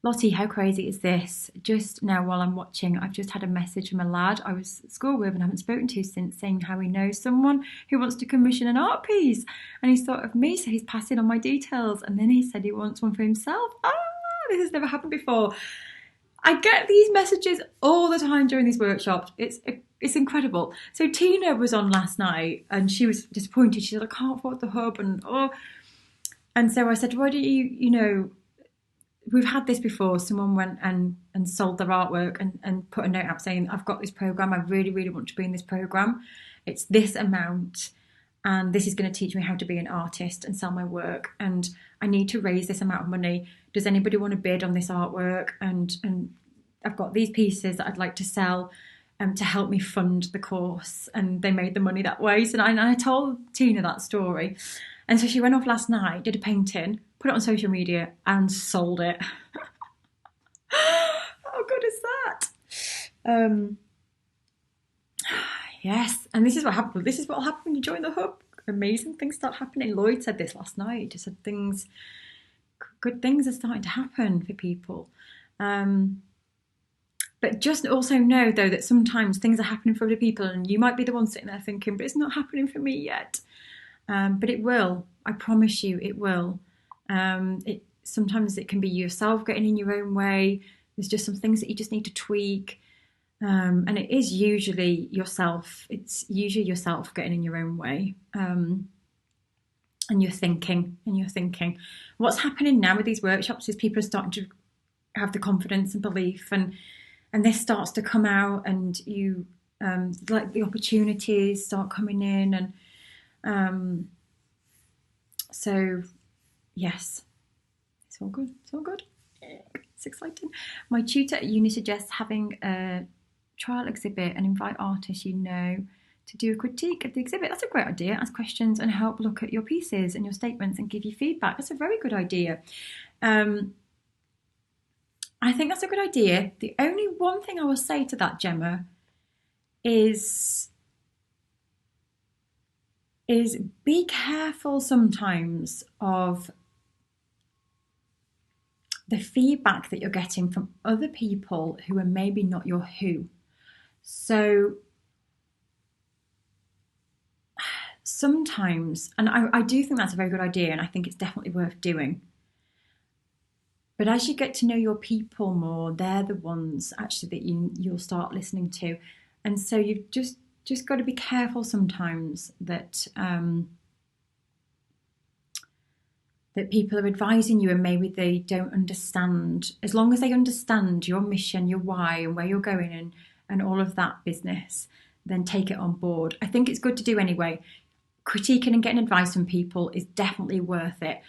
Lottie, how crazy is this? Just now while I'm watching, I've just had a message from a lad I was at school with and haven't spoken to since, saying how he knows someone who wants to commission an art piece. And he's thought of me, so he's passing on my details. And then he said he wants one for himself. This has never happened before. I get these messages all the time during these workshops. It's incredible. So Tina was on last night and she was disappointed. She said, I can't afford the hub. And so I said, why don't you, we've had this before. Someone went and sold their artwork and put a note out saying, I've got this program. I really, really want to be in this program. It's this amount. And this is going to teach me how to be an artist and sell my work. And I need to raise this amount of money. Does anybody want to bid on this artwork? And I've got these pieces that I'd like to sell to help me fund the course. And they made the money that way. So I told Tina that story. And so she went off last night, did a painting, put it on social media and sold it. How good is that? Yes, and this is what happened. This is what will happen when you join the hub. Amazing things start happening. Lloyd said this last night. He just said good things are starting to happen for people. But just also know, though, that sometimes things are happening for other people, and you might be the one sitting there thinking, but it's not happening for me yet. But it will. I promise you, it will. Sometimes it can be yourself getting in your own way. There's just some things that you just need to tweak. And it is usually yourself. It's usually yourself getting in your own way. And you're thinking. What's happening now with these workshops is people are starting to have the confidence and belief, and this starts to come out, and you like the opportunities start coming in, and so yes, it's all good. It's exciting. My tutor at uni suggests having a trial exhibit and invite artists to do a critique of the exhibit. That's a great idea. Ask questions and help look at your pieces and your statements and give you feedback. That's a very good idea. I think that's a good idea. The only one thing I will say to that, Gemma, is be careful sometimes of the feedback that you're getting from other people who are maybe not your who. So sometimes, and I do think that's a very good idea, and I think it's definitely worth doing. But as you get to know your people more, they're the ones actually that you'll start listening to, and so you've just got to be careful sometimes that that people are advising you and maybe they don't understand. As long as they understand your mission, your why, and where you're going, and all of that business, then take it on board. I think it's good to do anyway. Critiquing and getting advice from people is definitely worth it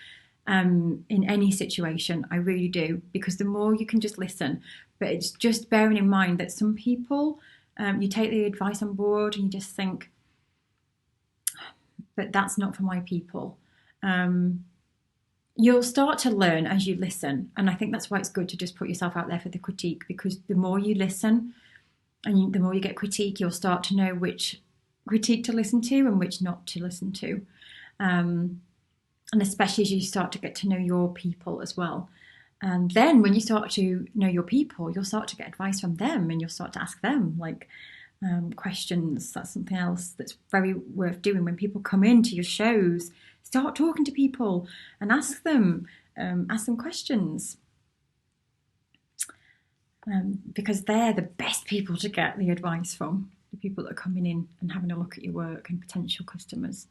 in any situation. I really do, because the more you can just listen. But it's just bearing in mind that some people, you take the advice on board and you just think, but that's not for my people. You'll start to learn as you listen. And I think that's why it's good to just put yourself out there for the critique, because the more you listen and the more you get critique, you'll start to know which critique to listen to and which not to listen to. And especially as you start to get to know your people as well. And then when you start to know your people, you'll start to get advice from them, and you'll start to ask them questions. That's something else that's very worth doing. When people come into your shows, start talking to people and ask them questions, because they're the best people to get the advice from, the people that are coming in and having a look at your work and potential customers.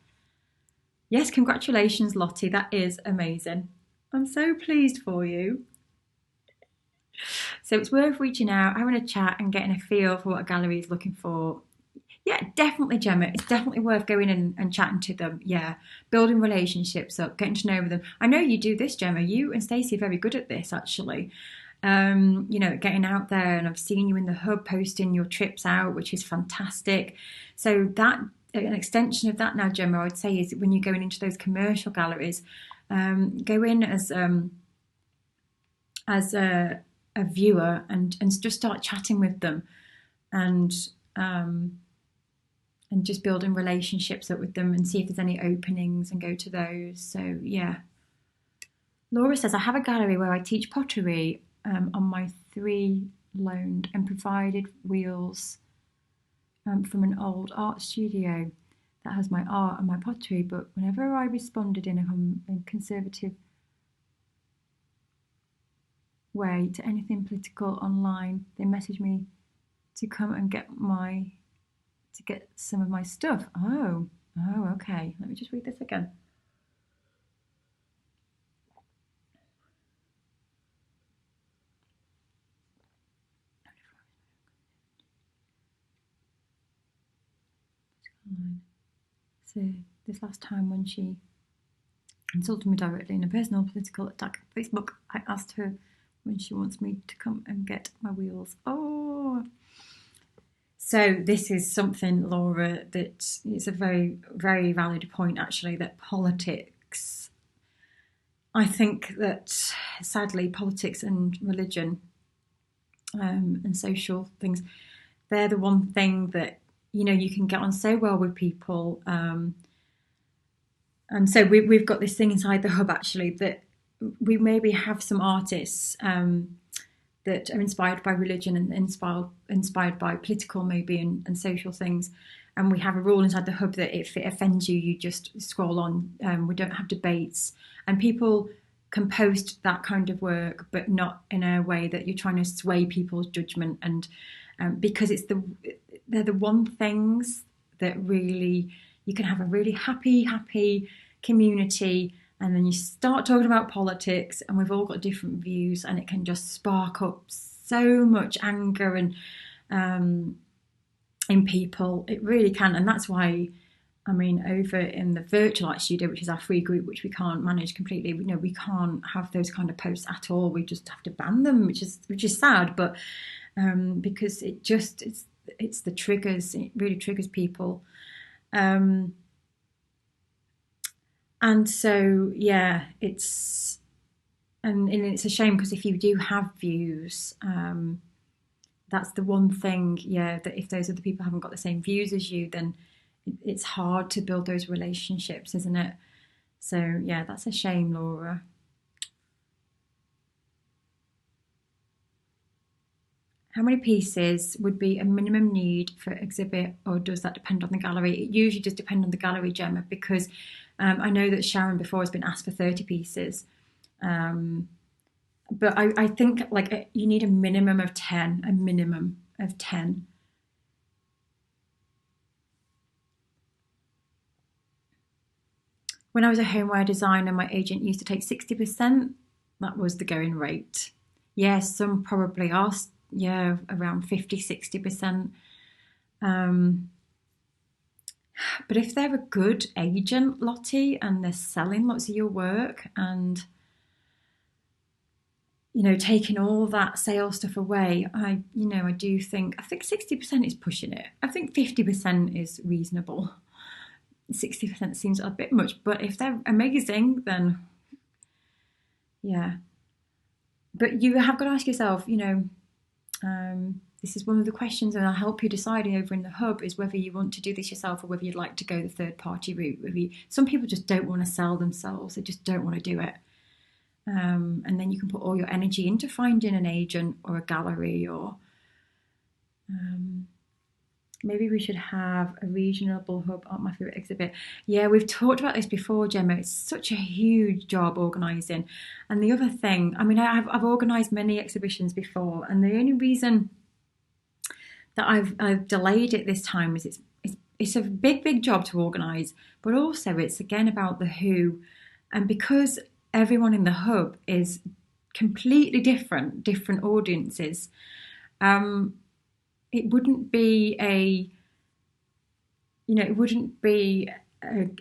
Yes, congratulations, Lottie. That is amazing. I'm so pleased for you. So it's worth reaching out, having a chat and getting a feel for what a gallery is looking for. Yeah, definitely, Gemma. It's definitely worth going in and chatting to them. Yeah, building relationships up, getting to know them. I know you do this, Gemma. You and Stacey are very good at this, actually. Getting out there, and I've seen you in the hub posting your trips out, which is fantastic. So that an extension of that now, Gemma, I would say, is when you're going into those commercial galleries, go in as a viewer and just start chatting with them, and just building relationships up with them and see if there's any openings and go to those. So yeah. Laura says, I have a gallery where I teach pottery on my 3 loaned and provided wheels from an old art studio that has my art and my pottery, but whenever I responded in a conservative way to anything political online, they messaged me to come and get some of my stuff. Oh, okay. Let me just read this again. So this last time when she insulted me directly in a personal political attack on Facebook, I asked her when she wants me to come and get my wheels. Oh. So this is something, Laura, that is a very, very valid point, actually, that politics, I think that sadly politics and religion and social things, they're the one thing that, you can get on so well with people. And so we've got this thing inside the hub, actually, that we maybe have some artists that are inspired by religion and inspired by political maybe and social things. And we have a rule inside the hub that if it offends you, you just scroll on. We don't have debates. And people can post that kind of work, but not in a way that you're trying to sway people's judgment. And because they're the one things that really, you can have a really happy community, and then you start talking about politics, and we've all got different views, and it can just spark up so much anger and in people. It really can. And that's why, over in the virtual art studio, which is our free group, which we can't manage completely, we can't have those kind of posts at all. We just have to ban them, which is sad, but because it's the triggers. It really triggers people. And so, yeah, it's a shame, because if you do have views, that's the one thing, that if those other people haven't got the same views as you, then it's hard to build those relationships, isn't it? So, yeah, that's a shame, Laura. How many pieces would be a minimum need for exhibit, or does that depend on the gallery? It usually does depend on the gallery, Gemma, because I know that Sharon before has been asked for 30 pieces. But I think like you need a minimum of 10, a minimum of 10. When I was a homeware designer, my agent used to take 60%. That was the going rate. Yes, some probably are, yeah, around 50, 60%. But if they're a good agent, Lottie, and they're selling lots of your work and, you know, taking all that sales stuff away, I do think, I think 60% is pushing it. I think 50% is reasonable. 60% seems a bit much, but if they're amazing, then yeah. But you have got to ask yourself, this is one of the questions, and I'll help you decide over in the hub, is whether you want to do this yourself or whether you'd like to go the third party route. Some people just don't want to sell themselves, they just don't want to do it. And then you can put all your energy into finding an agent or a gallery, or maybe we should have a regional hub at my favourite exhibit. Yeah, we've talked about this before, Gemma. It's such a huge job organising. And the other thing, I mean, I've organised many exhibitions before, and the only reason that I've delayed it this time is it's a big job to organise, but also it's again about the who, and because everyone in the hub is completely different audiences. It wouldn't be an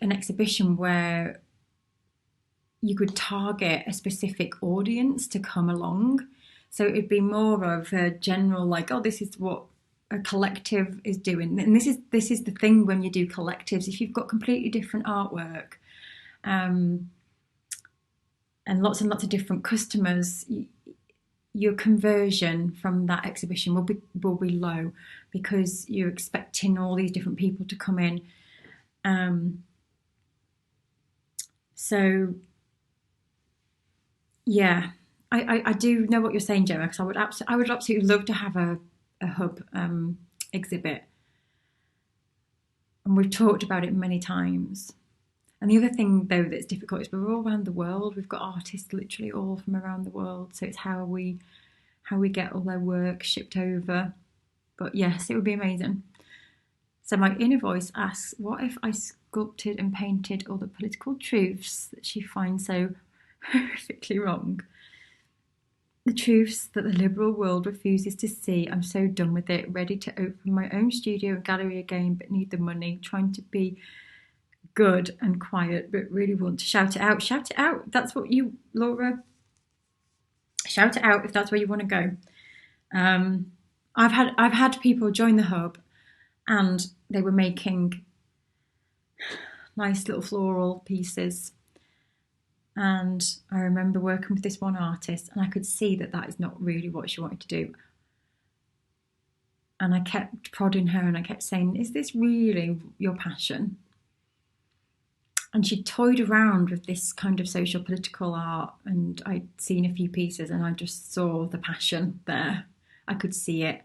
exhibition where you could target a specific audience to come along. So it'd be more of a general, like, oh, this is what a collective is doing. And this is the thing when you do collectives. If you've got completely different artwork, and lots of different customers, your conversion from that exhibition will be low, because you're expecting all these different people to come in. So yeah, I do know what you're saying, Gemma, because I would absolutely love to have a hub exhibit, and we've talked about it many times. And the other thing, though, that's difficult is we're all around the world. We've got artists literally all from around the world. So it's how we get all their work shipped over. But yes, it would be amazing. So my inner voice asks, what if I sculpted and painted all the political truths that she finds so horrifically wrong? The truths that the liberal world refuses to see. I'm so done with it. Ready to open my own studio and gallery again, but need the money. Trying to be good and quiet, but really want to shout it out. Shout it out. That's what you, Laura. Shout it out if that's where you want to go. I've had people join the hub, and they were making nice little floral pieces. And I remember working with this one artist, and I could see that is not really what she wanted to do. And I kept prodding her, and I kept saying, is this really your passion? And she toyed around with this kind of social political art, and I'd seen a few pieces, and I just saw the passion there. I could see it.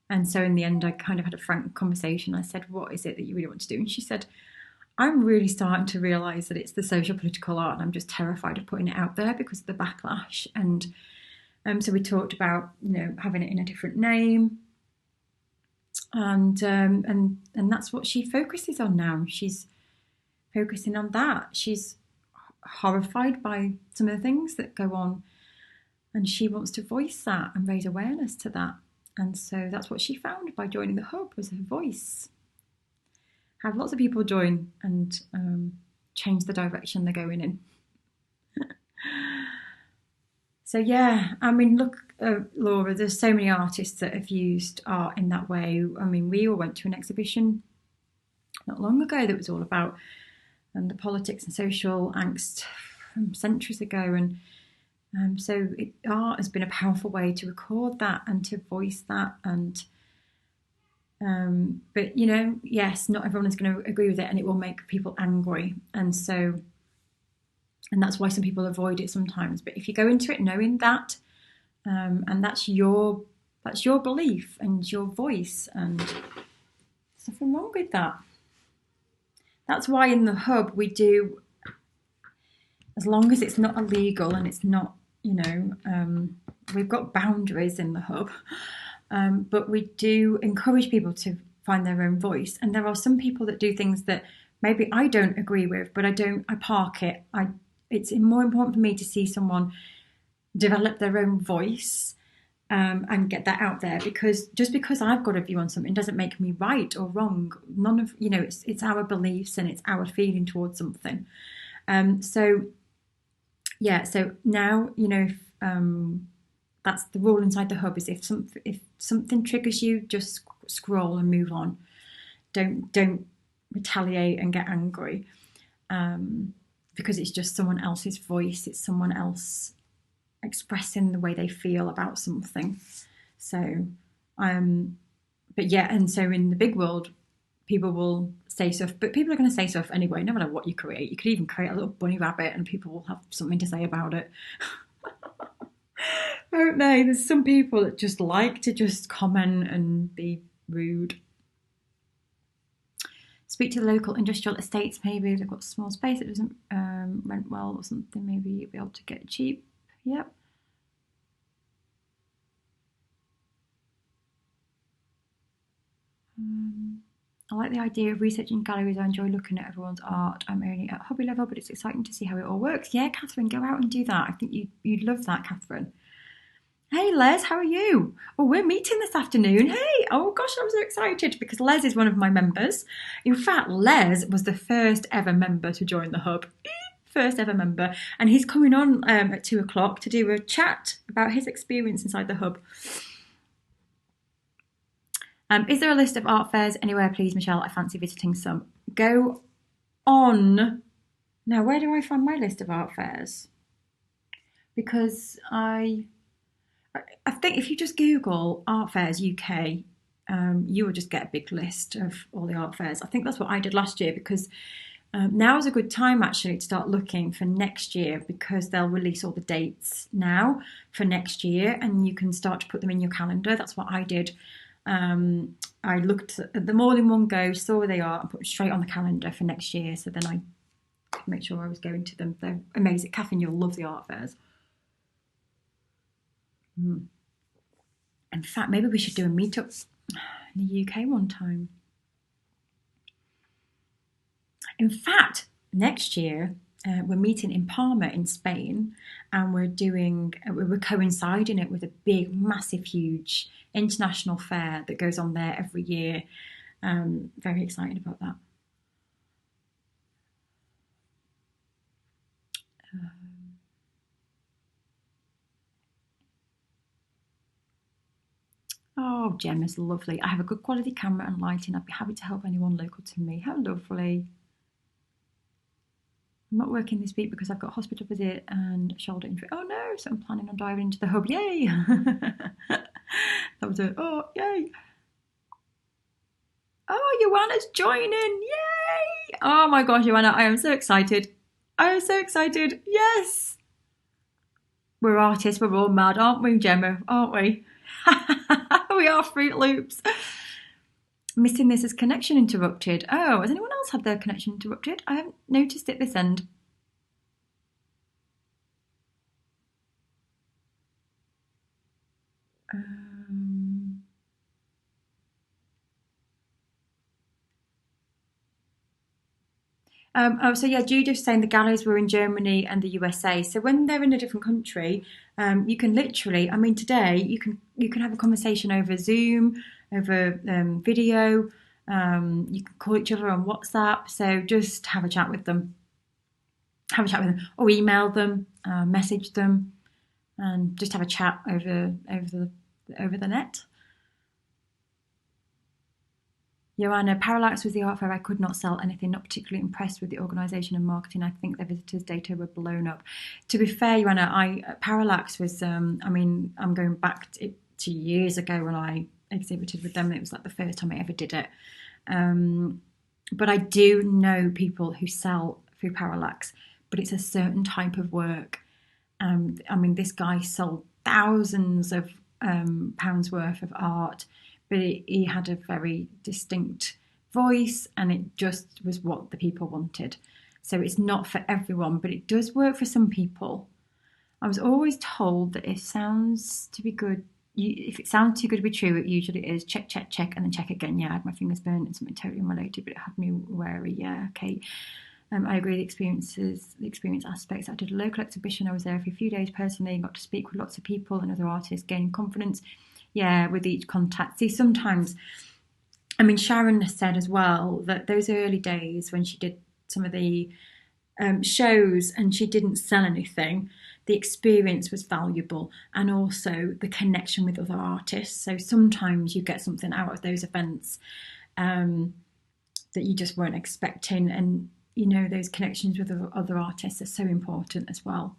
And so in the end, I kind of had a frank conversation. I said, what is it that you really want to do? And she said, I'm really starting to realise that it's the social political art, and I'm just terrified of putting it out there because of the backlash. And so we talked about, having it in a different name. And that's what she focuses on now. She's focusing on that. She's horrified by some of the things that go on, and she wants to voice that and raise awareness to that. And so that's what she found by joining the hub, was her voice. Have lots of people join and change the direction they're going in. So yeah, I mean, look, Laura, there's so many artists that have used art in that way. I mean, we all went to an exhibition not long ago that was all about the politics and social angst from centuries ago. And so art has been a powerful way to record that and to voice that. And but yes, not everyone is going to agree with it, and it will make people angry. And that's why some people avoid it sometimes. But if you go into it knowing that, and that's your That's your belief and your voice, and there's nothing wrong with that. That's why in the hub we do, as long as it's not illegal and it's not, we've got boundaries in the hub, but we do encourage people to find their own voice. And there are some people that do things that maybe I don't agree with, but I park it. It's more important for me to see someone develop their own voice, and get that out there, because just because I've got a view on something doesn't make me right or wrong. None of, it's our beliefs and it's our feeling towards something. So now, that's the rule inside the hub, is if something triggers you, just scroll and move on. Don't retaliate and get angry, because it's just someone else's voice. It's someone else expressing the way they feel about something. So, but yeah, and so in the big world, people will say stuff, but people are going to say stuff anyway, no matter what you create. You could even create a little bunny rabbit and people will have something to say about it. Don't they? There's some people that just like to just comment and be rude. Speak to the local industrial estates, maybe they've got small space that doesn't rent well or something, maybe you'll be able to get it cheap. Yep. I like the idea of researching galleries. I enjoy looking at everyone's art. I'm only at hobby level, but it's exciting to see how it all works. Yeah, Catherine, go out and do that. I think you'd love that, Catherine. Hey, Les, how are you? Oh, we're meeting this afternoon. Hey, oh gosh, I'm so excited because Les is one of my members. In fact, Les was the first ever member to join the hub. First ever member. And he's coming on at 2:00 to do a chat about his experience inside the hub. Is there a list of art fairs anywhere, please, Michelle? I fancy visiting some. Go on. Now, where do I find my list of art fairs? Because I think if you just Google art fairs UK, you will just get a big list of all the art fairs. I think that's what I did last year, because now is a good time actually to start looking for next year, because they'll release all the dates now for next year and you can start to put them in your calendar. That's what I did. I looked at them all in one go, saw where they are, and put them straight on the calendar for next year. So then I could make sure I was going to them. They're amazing. Catherine, you'll love the art fairs. In fact, maybe we should do a meetup in the UK one time. In fact, next year we're meeting in Palma in Spain, and we're coinciding it with a big, massive, huge international fair that goes on there every year. Very excited about that. Oh, Gemma's lovely. I have a good quality camera and lighting. I'd be happy to help anyone local to me. How lovely. I'm not working this week because I've got a hospital visit and shoulder injury. Oh no, so I'm planning on diving into the hub. Yay! That was yay! Oh, Joanna's joining! Yay! Oh my gosh, Joanna, I am so excited. I am so excited. Yes! We're artists, we're all mad, aren't we, Gemma? Aren't we? We are Fruit Loops. Missing this as connection interrupted. Oh, has anyone else had their connection interrupted? I haven't noticed it this end. So yeah, Judith's saying the galleries were in Germany and the USA. So when they're in a different country, you can literally, I mean, today you can have a conversation over Zoom, over video. You can call each other on WhatsApp. So just have a chat with them. Have a chat with them, or email them, message them, and just have a chat over the net. Joanna, Parallax was the art fair I could not sell anything, not particularly impressed with the organisation and marketing. I think their visitors' data were blown up. To be fair, Joanna, Parallax was, I'm going back to years ago when I exhibited with them. It was like the first time I ever did it. But I do know people who sell through Parallax, but it's a certain type of work. This guy sold thousands of pounds worth of art, but he had a very distinct voice, and it just was what the people wanted. So it's not for everyone, but it does work for some people. I was always told that if it sounds too good to be true, it usually is. Check, check, check, and then check again. Yeah, I had my fingers burnt and something totally unrelated, but it had me wary. Yeah, okay. I agree. The experience aspects. I did a local exhibition. I was there for a few days personally, got to speak with lots of people and other artists, gaining confidence. Yeah, with each contact. See, sometimes, I mean, Sharon said as well that those early days when she did some of the shows and she didn't sell anything, the experience was valuable, and also the connection with other artists. So sometimes you get something out of those events that you just weren't expecting, and you know, those connections with other artists are so important as well.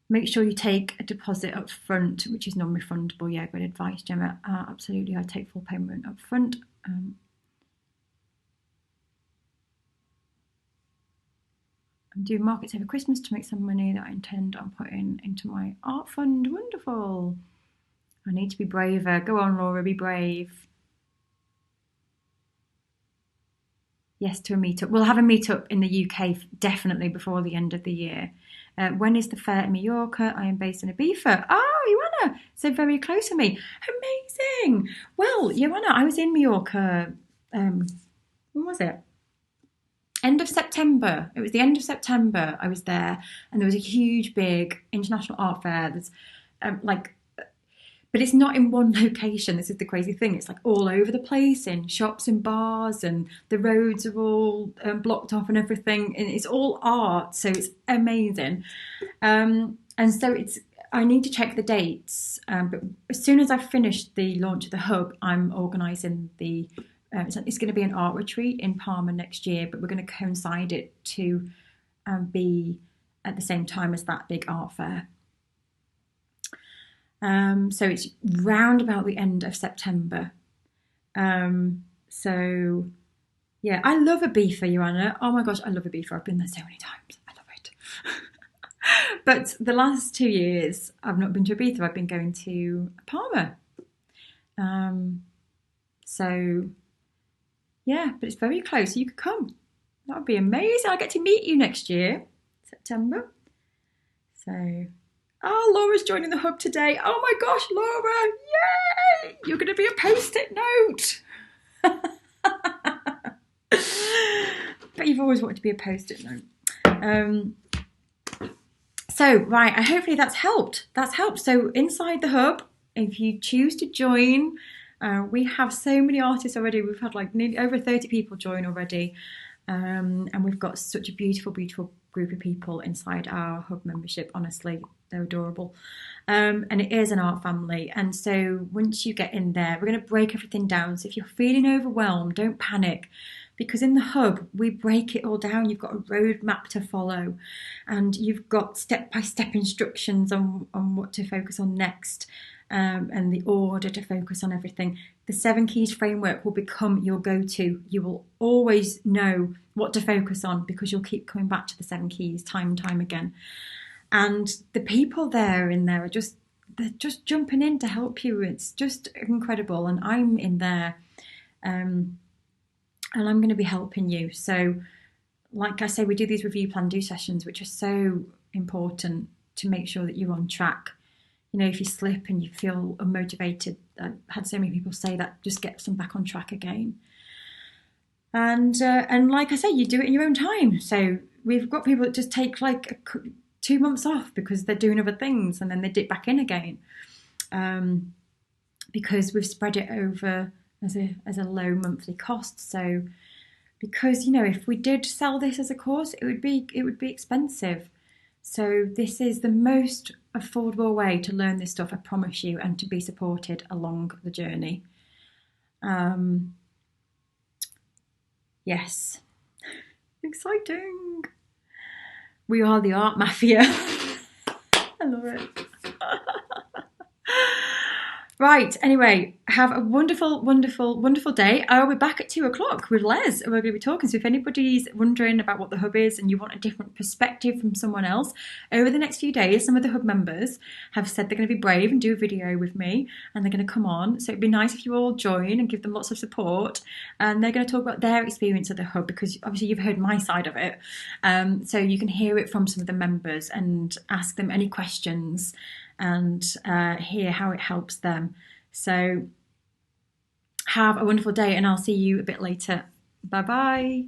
Make sure you take a deposit up front, which is non-refundable. Yeah, good advice, Gemma. Absolutely, I take full payment up front. I'm doing markets over Christmas to make some money that I intend on putting into my art fund. Wonderful. I need to be braver. Go on, Laura, be brave. Yes, to a meetup. We'll have a meetup in the UK definitely before the end of the year. When is the fair in Mallorca? I am based in Ibiza. Oh, Joanna, so very close to me. Amazing. Well, Joanna, I was in Mallorca. When was it? End of September. It was the end of September. I was there, and there was a huge, big international art fair. There's but it's not in one location. This is the crazy thing. It's like all over the place, in shops and bars, and the roads are all blocked off and everything. And it's all art, so it's amazing. And so I need to check the dates. But as soon as I've finished the launch of the hub, I'm organising the. It's going to be an art retreat in Palma next year, but we're going to coincide it to be at the same time as that big art fair. So it's round about the end of September. So yeah, I love Ibiza, Joanna. Oh my gosh, I love Ibiza. I've been there so many times. I love it. But the last 2 years, I've not been to Ibiza. I've been going to Palma. So yeah, but it's very close. You could come. That would be amazing. I'll get to meet you next year, September. So, Laura's joining the hub today. Oh my gosh, Laura! Yay! You're going to be a post-it note. But you've always wanted to be a post-it note. So, right, hopefully that's helped. So, inside the hub, if you choose to join, we have so many artists already. We've had like nearly over 30 people join already. And we've got such a beautiful, beautiful group of people inside our hub membership. Honestly, they're adorable. And it is an art family. And so once you get in there, we're going to break everything down. So if you're feeling overwhelmed, don't panic. Because in the hub, we break it all down. You've got a roadmap to follow. And you've got step-by-step instructions on what to focus on next. And the order to focus on everything. The 7 Keys framework will become your go-to. You will always know what to focus on because you'll keep coming back to the 7 Keys time and time again. And the people there are just jumping in to help you. It's just incredible. And I'm in there, and I'm going to be helping you. So, like I say, we do these review plan do sessions, which are so important to make sure that you're on track. You know, if you slip and you feel unmotivated, I've had so many people say that, just gets them back on track again. And like I say, you do it in your own time. So we've got people that just take like 2 months off because they're doing other things, and then they dip back in again, because we've spread it over as a low monthly cost. So because, you know, if we did sell this as a course, it would be expensive. So this is the most affordable way to learn this stuff, I promise you, and to be supported along the journey. Yes. Exciting. We are the art mafia. I love it. Right, anyway, have a wonderful, wonderful, wonderful day. I'll be back at 2 o'clock with Les, and we're going to be talking. So if anybody's wondering about what the hub is and you want a different perspective from someone else, over the next few days, some of the hub members have said they're going to be brave and do a video with me, and they're going to come on. So it'd be nice if you all join and give them lots of support. And they're going to talk about their experience at the hub, because obviously you've heard my side of it. So you can hear it from some of the members and ask them any questions and hear how it helps them. So have a wonderful day, and I'll see you a bit later. Bye bye.